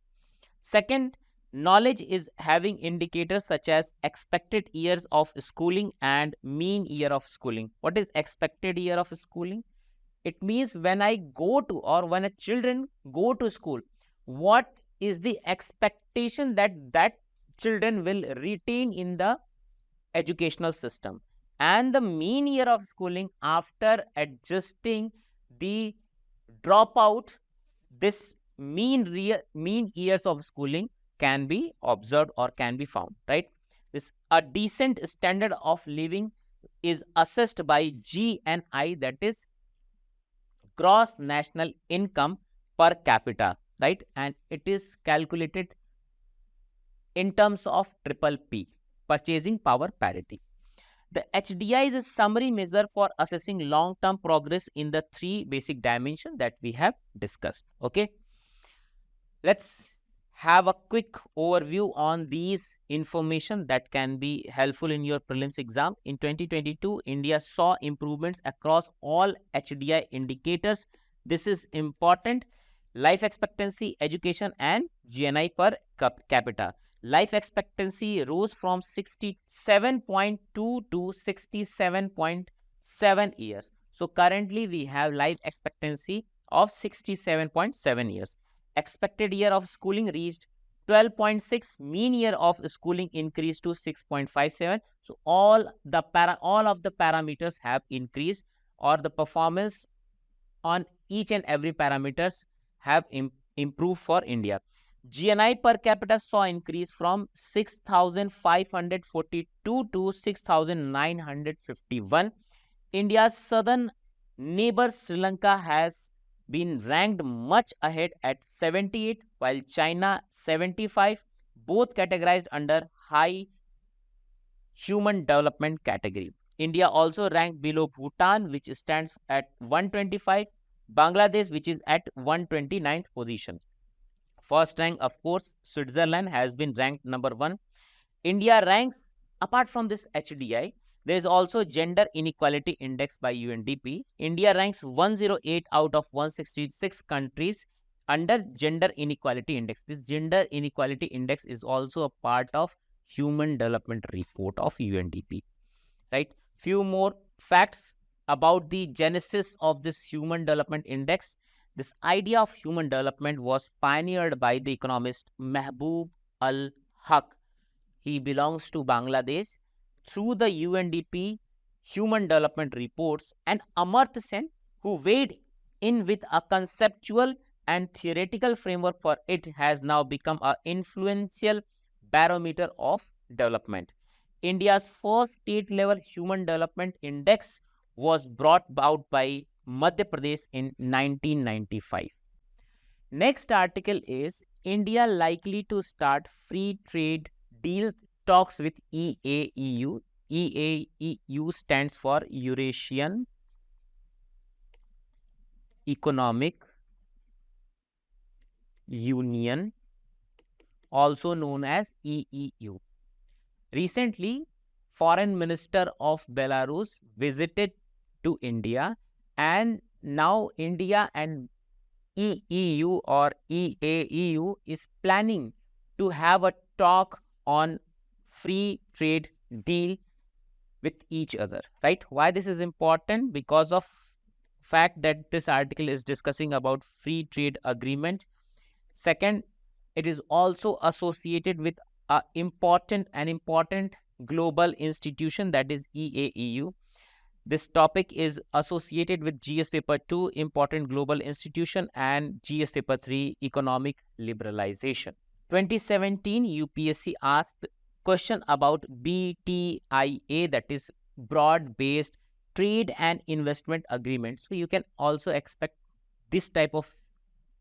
Second, knowledge is having indicators such as expected years of schooling and mean year of schooling. What is expected year of schooling? It means when I go to, or when a children go to school, what is the expectation that children will retain in the educational system, and the mean year of schooling after adjusting the dropout, this mean years of schooling can be observed or can be found, right? This a decent standard of living is assessed by GNI, that is gross national income per capita, right? And it is calculated in terms of PPP, purchasing power parity. The HDI is a summary measure for assessing long-term progress in the three basic dimensions that we have discussed. Okay. Let's have a quick overview on these information that can be helpful in your prelims exam. In 2022, India saw improvements across all HDI indicators. This is important. Life expectancy, education, and GNI per capita. Life expectancy rose from 67.2 to 67.7 years. So currently we have life expectancy of 67.7 years. Expected year of schooling reached 12.6. Mean year of schooling increased to 6.57. So all of the parameters have increased, or the performance on each and every parameters have improved for India. GNI per capita saw increase from 6,542 to 6,951. India's southern neighbor Sri Lanka has been ranked much ahead at 78, while China 75, both categorized under high human development category. India also ranked below Bhutan, which stands at 125, Bangladesh, which is at 129th position. First rank, of course, Switzerland has been ranked number 1. India ranks, apart from this HDI, there is also Gender Inequality Index by UNDP. India ranks 108 out of 166 countries under Gender Inequality Index. This Gender Inequality Index is also a part of Human Development Report of UNDP. Right? Few more facts about the genesis of this Human Development Index. This idea of human development was pioneered by the economist Mahbub al-Haq. He belongs to Bangladesh. Through the UNDP Human Development Reports, and Amartya Sen, who weighed in with a conceptual and theoretical framework for it, has now become an influential barometer of development. India's first state-level Human Development Index was brought about by Madhya Pradesh in 1995. Next article is India likely to start free trade deal talks with EAEU. EAEU stands for Eurasian Economic Union, also known as EEU. Recently, Foreign Minister of Belarus visited to India, and now India and EEU or EAEU is planning to have a talk on free trade deal with each other, right? Why this is important? Because of fact that this article is discussing about free trade agreement. Second, it is also associated with an important global institution, that is EAEU. This topic is associated with GS paper 2, important global institution, and GS paper 3, economic liberalization. 2017 UPSC asked question about BTIA, that is broad-based trade and investment agreement. So you can also expect this type of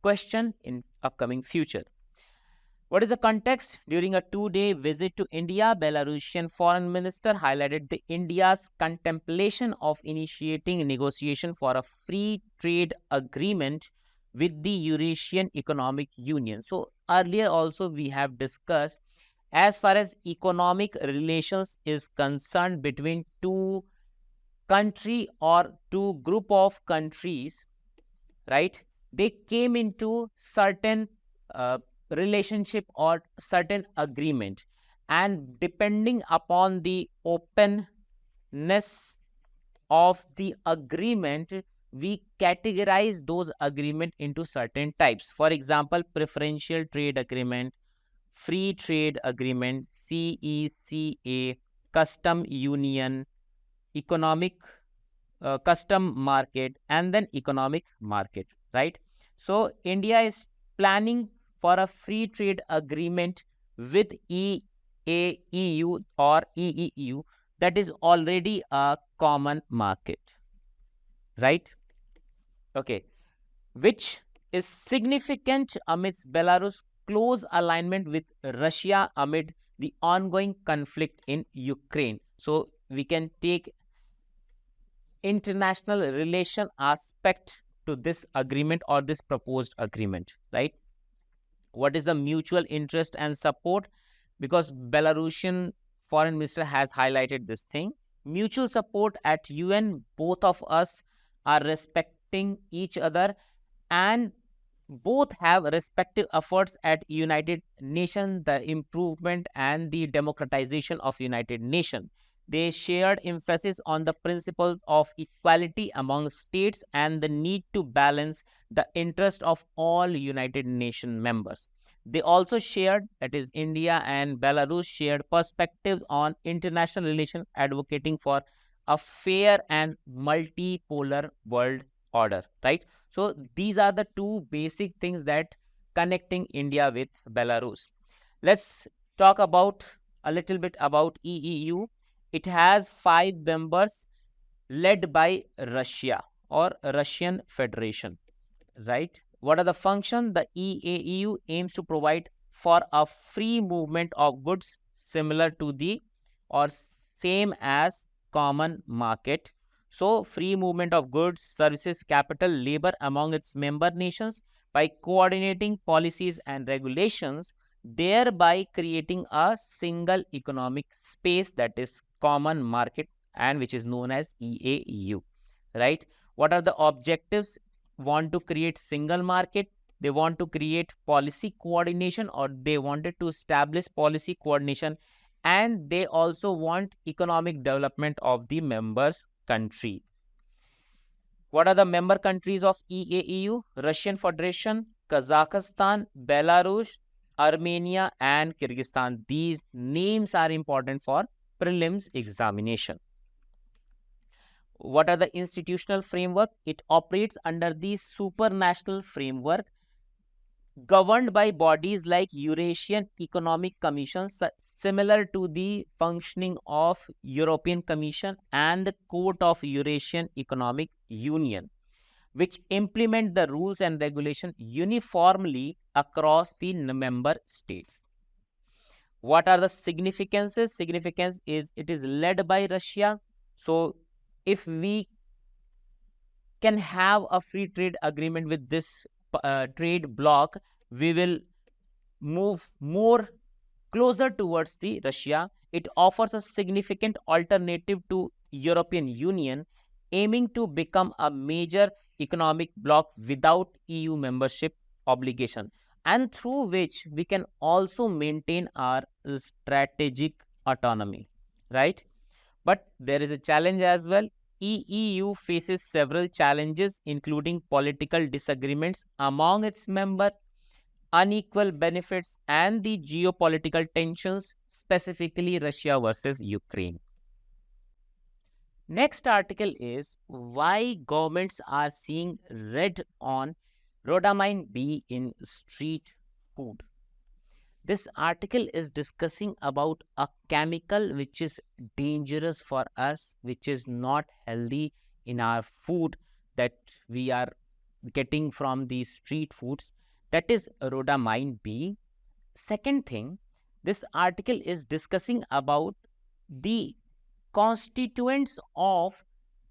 question in upcoming future. What is the context? During a 2-day visit to India, Belarusian Foreign Minister highlighted the India's contemplation of initiating negotiation for a free trade agreement with the Eurasian Economic Union. So earlier also we have discussed, as far as economic relations is concerned between two country or two group of countries, right? They came into certain relationship or certain agreement, and depending upon the openness of the agreement, we categorize those agreement into certain types. For example, preferential trade agreement, free trade agreement, CECA, custom union, economic custom market, and then economic market, right? So India is planning for a free trade agreement with EAEU or EEU, that is already a common market, right? Okay, which is significant amidst Belarus' close alignment with Russia amid the ongoing conflict in Ukraine. So we can take international relation aspect to this agreement or this proposed agreement, right? What is the mutual interest and support? Because Belarusian foreign minister has highlighted this thing. Mutual support at UN, both of us are respecting each other, and both have respective efforts at United Nations, the improvement and the democratization of United Nations. They shared emphasis on the principle of equality among states and the need to balance the interest of all United Nations members. They also shared, that is India and Belarus shared perspectives on international relations, advocating for a fair and multipolar world order, right? So these are the two basic things that connecting India with Belarus. Let's talk about a little bit about EEU. It has 5 members led by Russia or Russian Federation, right? What are the functions? The EAEU aims to provide for a free movement of goods similar to the or same as common market. So free movement of goods, services, capital, labor among its member nations by coordinating policies and regulations, thereby creating a single economic space, that is common market, and which is known as EAEU, right? What are the objectives? Want to create single market, they want to create policy coordination, or they wanted to establish policy coordination, and they also want economic development of the members country. What are the member countries of EAEU? Russian Federation, Kazakhstan, Belarus, Armenia, and Kyrgyzstan. These names are important for prelims examination. What are the institutional framework? It operates under the supranational framework governed by bodies like Eurasian Economic Commission, similar to the functioning of European Commission and the Court of Eurasian Economic Union, which implement the rules and regulation uniformly across the member states. What are the significances? Significance is it is led by Russia. So if we can have a free trade agreement with this trade bloc, we will move more closer towards the Russia. It offers a significant alternative to European Union, aiming to become a major economic bloc without EU membership obligation, and through which we can also maintain our strategic autonomy, right? But there is a challenge as well. EEU faces several challenges, including political disagreements among its members, unequal benefits, and the geopolitical tensions, specifically Russia versus Ukraine. Next article is why governments are seeing red on Rhodamine B in street food. This article is discussing about a chemical which is dangerous for us, which is not healthy in our food that we are getting from the street foods, that is rhodamine B. Second thing, this article is discussing about the constituents of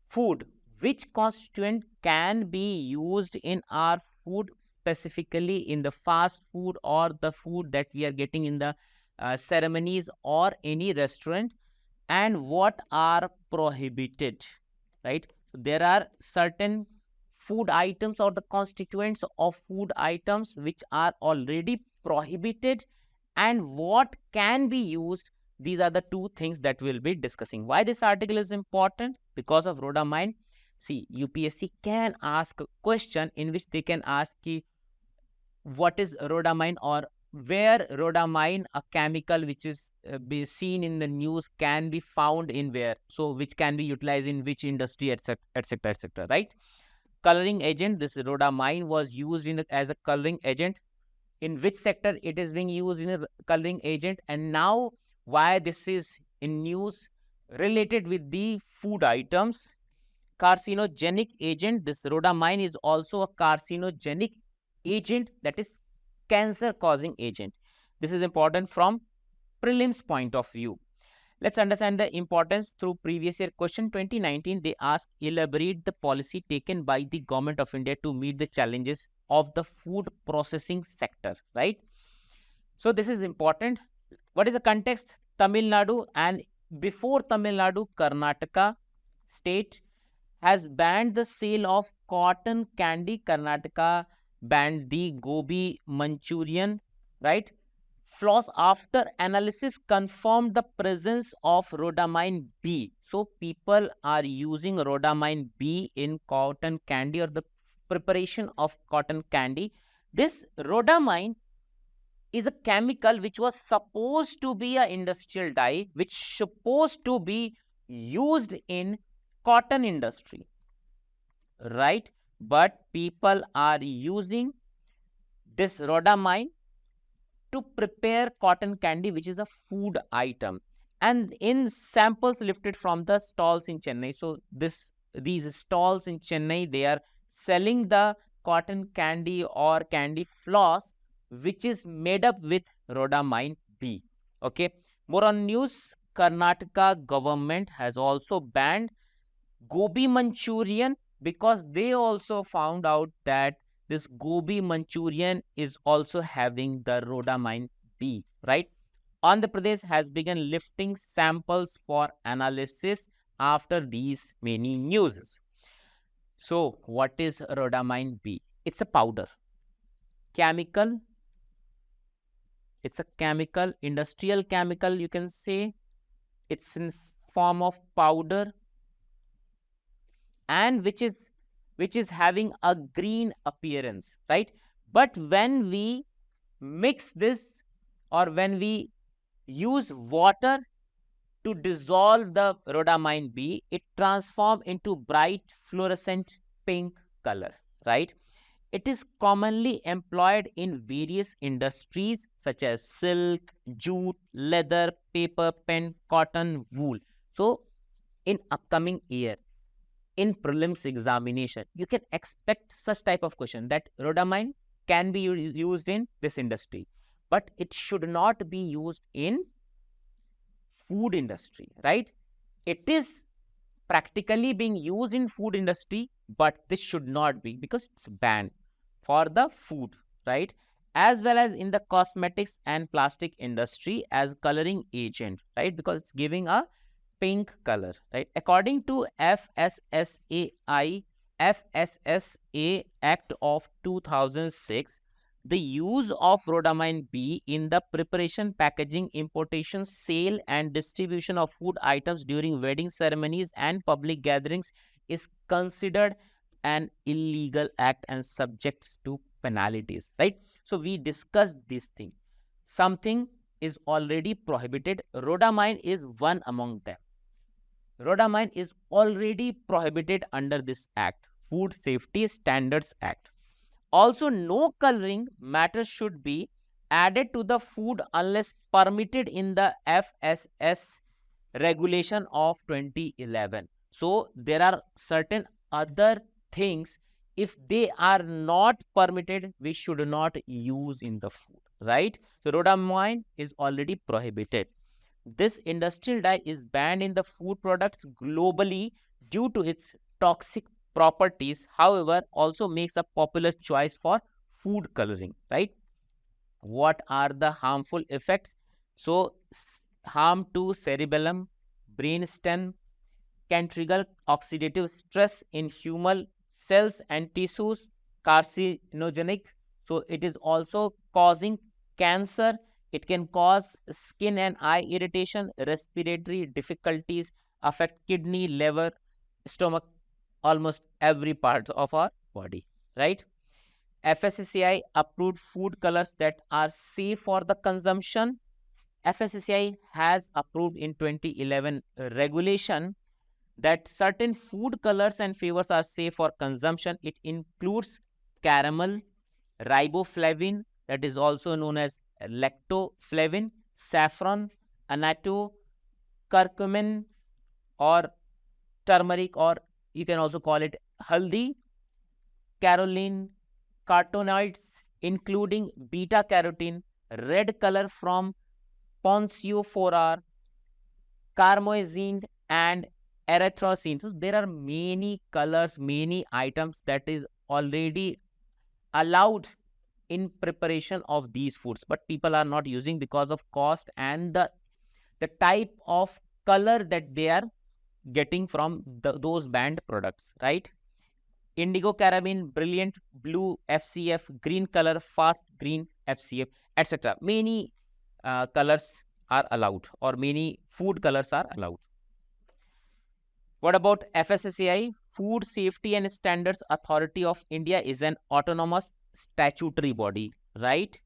food. Which constituent can be used in our food, specifically in the fast food or the food that we are getting in the ceremonies or any restaurant, and what are prohibited, right? There are certain food items or the constituents of food items which are already prohibited, and what can be used. These are the two things that we'll be discussing. Why this article is important? Because of rhodamine. See, UPSC can ask a question in which they can ask what is rhodamine, or where rhodamine, a chemical which is be seen in the news, can be found in where, so which can be utilized in which industry, etc, etc, etc, right? Coloring agent, this rhodamine was used as a coloring agent. In which sector it is being used in a coloring agent, and now why this is in news related with the food items. Carcinogenic agent, this rhodamine is also a carcinogenic agent, that is cancer causing agent. This is important from prelims point of view. Let's understand the importance through previous year question. 2019, they asked, elaborate the policy taken by the government of India to meet the challenges of the food processing sector, right? So this is important. What is the context? Tamil Nadu, and before Tamil Nadu, Karnataka state has banned the sale of cotton candy. Karnataka banned the gobi Manchurian, right? Floss, after analysis, confirmed the presence of rhodamine B. So people are using rhodamine B in cotton candy or the preparation of cotton candy. This rhodamine is a chemical which was supposed to be an industrial dye, which supposed to be used in cotton industry, right? But people are using this rhodamine to prepare cotton candy, which is a food item, and in samples lifted from the stalls in Chennai. So these stalls in Chennai, they are selling the cotton candy or candy floss which is made up with rhodamine B. Okay, more on news. Karnataka government has also banned gobi Manchurian because they also found out that this gobi Manchurian is also having the rhodamine B, right? Andhra Pradesh has begun lifting samples for analysis after these many news. So, what is rhodamine B? It's a powder. Chemical. It's a chemical, industrial chemical, you can say. It's in form of powder, and which is having a green appearance, right? But when we mix this, or when we use water to dissolve the rhodamine B, it transforms into bright fluorescent pink color, right? It is commonly employed in various industries such as silk, jute, leather, paper, pen, cotton, wool. So in upcoming year, in prelims examination, you can expect such type of question, that rhodamine can be used in this industry, but it should not be used in food industry, right? It is practically being used in food industry, but this should not be, because it's banned for the food, right? As well as in the cosmetics and plastic industry as coloring agent, right? Because it's giving a pink color, right? According to FSSA Act of 2006, the use of rhodamine B in the preparation, packaging, importation, sale and distribution of food items during wedding ceremonies and public gatherings is considered an illegal act and subject to penalties, right? So we discussed this thing. Something is already prohibited. Rhodamine is one among them. Rhodamine is already prohibited under this act, Food Safety Standards Act. Also, no coloring matter should be added to the food unless permitted in the FSS regulation of 2011. So there are certain other things if they are not permitted, we should not use in the food, right? So rhodamine is already prohibited. This industrial dye is banned in the food products globally due to its toxic properties, however, also makes a popular choice for food coloring, right? What are the harmful effects? So, harm to cerebellum, brainstem, can trigger oxidative stress in human cells and tissues, carcinogenic. So, it is also causing cancer. It can cause skin and eye irritation, respiratory difficulties, affect kidney, liver, stomach, almost every part of our body, right? FSSAI approved food colors that are safe for the consumption. FSSAI has approved in 2011 regulation that certain food colors and flavors are safe for consumption. It includes caramel, riboflavin, that is also known as lactoflavin, saffron, annatto, curcumin, or turmeric, or you can also call it haldi, caroline, carotenoids, including beta carotene, red color from Ponciophora, carmozine, and erythrocene. So there are many colors, many items that is already allowed in preparation of these foods, but people are not using because of cost and the type of color that they are getting from those banned products, right? Indigo carabine, brilliant blue FCF, green color, fast green FCF, etc. Many colors are allowed, or many food colors are allowed. What about FSSAI? Food Safety and Standards Authority of India is an autonomous statutory body, right?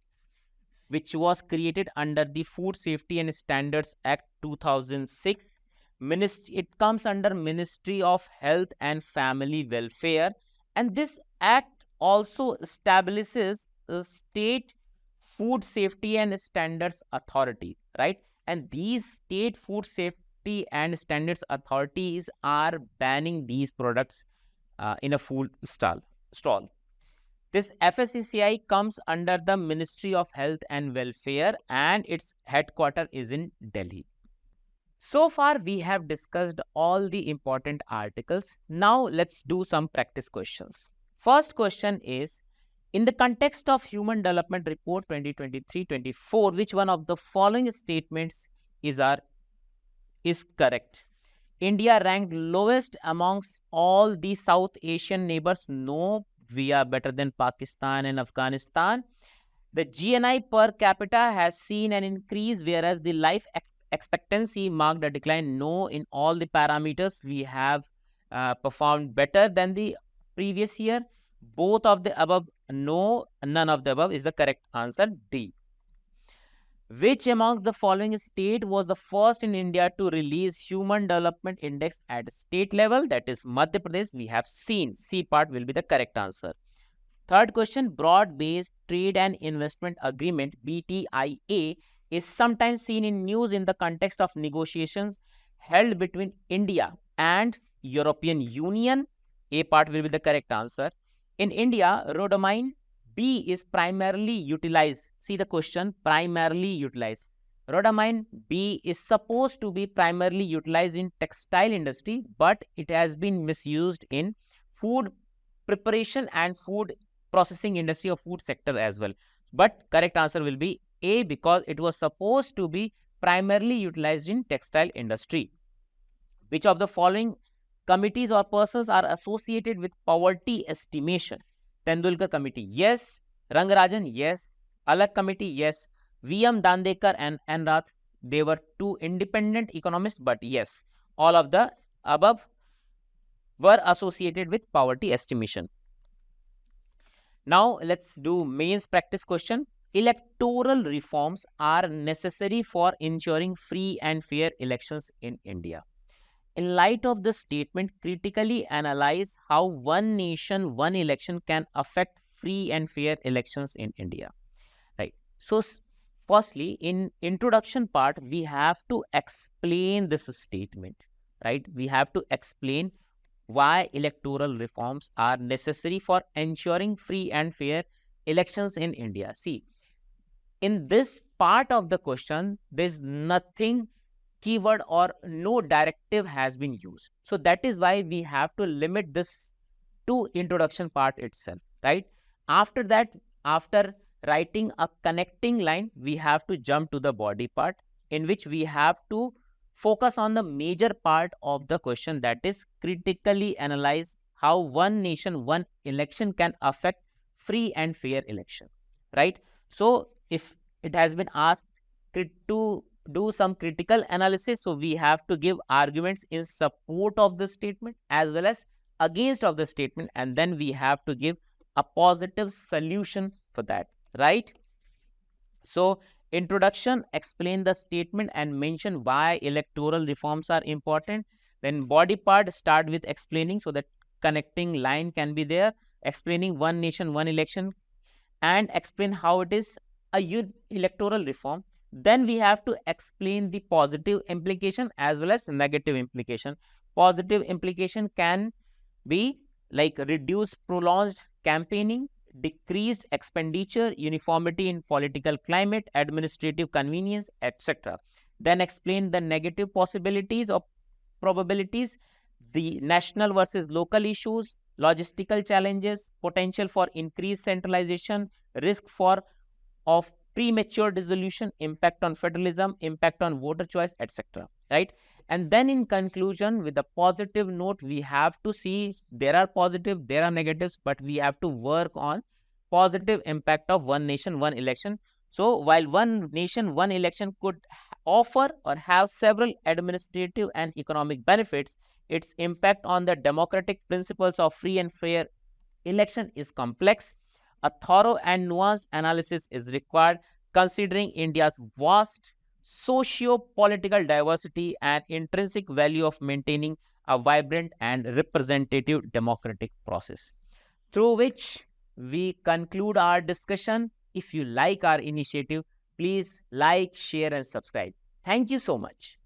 Which was created under the Food Safety and Standards Act 2006. It comes under Ministry of Health and Family Welfare, and this act also establishes a state food safety and standards authority, right? And these state food safety and standards authorities are banning these products in a food stall. This FSSAI comes under the Ministry of Health and Welfare, and its headquarters is in Delhi. So far, we have discussed all the important articles. Now, let's do some practice questions. First question is, in the context of Human Development Report 2023-24, which one of the following statements is correct? India ranked lowest amongst all the South Asian neighbors. No, we are better than Pakistan and Afghanistan. The GNI per capita has seen an increase, whereas the life expectancy marked a decline. No, in all the parameters, we have performed better than the previous year. Both of the above, no, none of the above is the correct answer, D. Which amongst the following state was the first in India to release Human Development Index at state level? That is Madhya Pradesh. We have seen. C part will be the correct answer. Third question, Broad-Based Trade and Investment Agreement, BTIA, is sometimes seen in news in the context of negotiations held between India and European Union. A part will be the correct answer. In India, Rhodamine B is primarily utilized. See the question, primarily utilized. Rhodamine B is supposed to be primarily utilized in textile industry, but it has been misused in food preparation and food processing industry or food sector as well. But correct answer will be A, because it was supposed to be primarily utilized in textile industry. Which of the following committees or persons are associated with poverty estimation? Tendulkar Committee, yes. Rangarajan, yes. Alak Committee, yes. V.M. Dandekar and N. Rath, they were two independent economists, but yes, all of the above were associated with poverty estimation. Now, let's do mains practice question. Electoral reforms are necessary for ensuring free and fair elections in India. In light of this statement, critically analyze how one nation, one election can affect free and fair elections in India. Right. So, firstly, in introduction part, we have to explain this statement. Right. We have to explain why electoral reforms are necessary for ensuring free and fair elections in India. See, in this part of the question, there's nothing keyword or no directive has been used. So that is why we have to limit this to introduction part itself, right? After that, after writing a connecting line, we have to jump to the body part, in which we have to focus on the major part of the question, that is critically analyze how one nation, one election can affect free and fair election, right? So if it has been asked to do some critical analysis, so we have to give arguments in support of the statement as well as against of the statement, and then we have to give a positive solution for that, right? So introduction, explain the statement and mention why electoral reforms are important. Then body part, start with explaining, so that connecting line can be there, explaining one nation, one election, and explain how it is a electoral reform. Then we have to explain the positive implication as well as negative implication. Positive implication can be like reduced prolonged campaigning, decreased expenditure, uniformity in political climate, administrative convenience, etc. Then explain the negative possibilities or probabilities, the national versus local issues, logistical challenges, potential for increased centralization, risk for of premature dissolution, impact on federalism, impact on voter choice, etc. Right? And then in conclusion, with a positive note, we have to see there are positive, there are negatives, but we have to work on positive impact of one nation, one election. So while one nation, one election could offer or have several administrative and economic benefits, its impact on the democratic principles of free and fair election is complex. A thorough and nuanced analysis is required, considering India's vast socio-political diversity and intrinsic value of maintaining a vibrant and representative democratic process. Through which we conclude our discussion. If you like our initiative, please like, share, and subscribe. Thank you so much.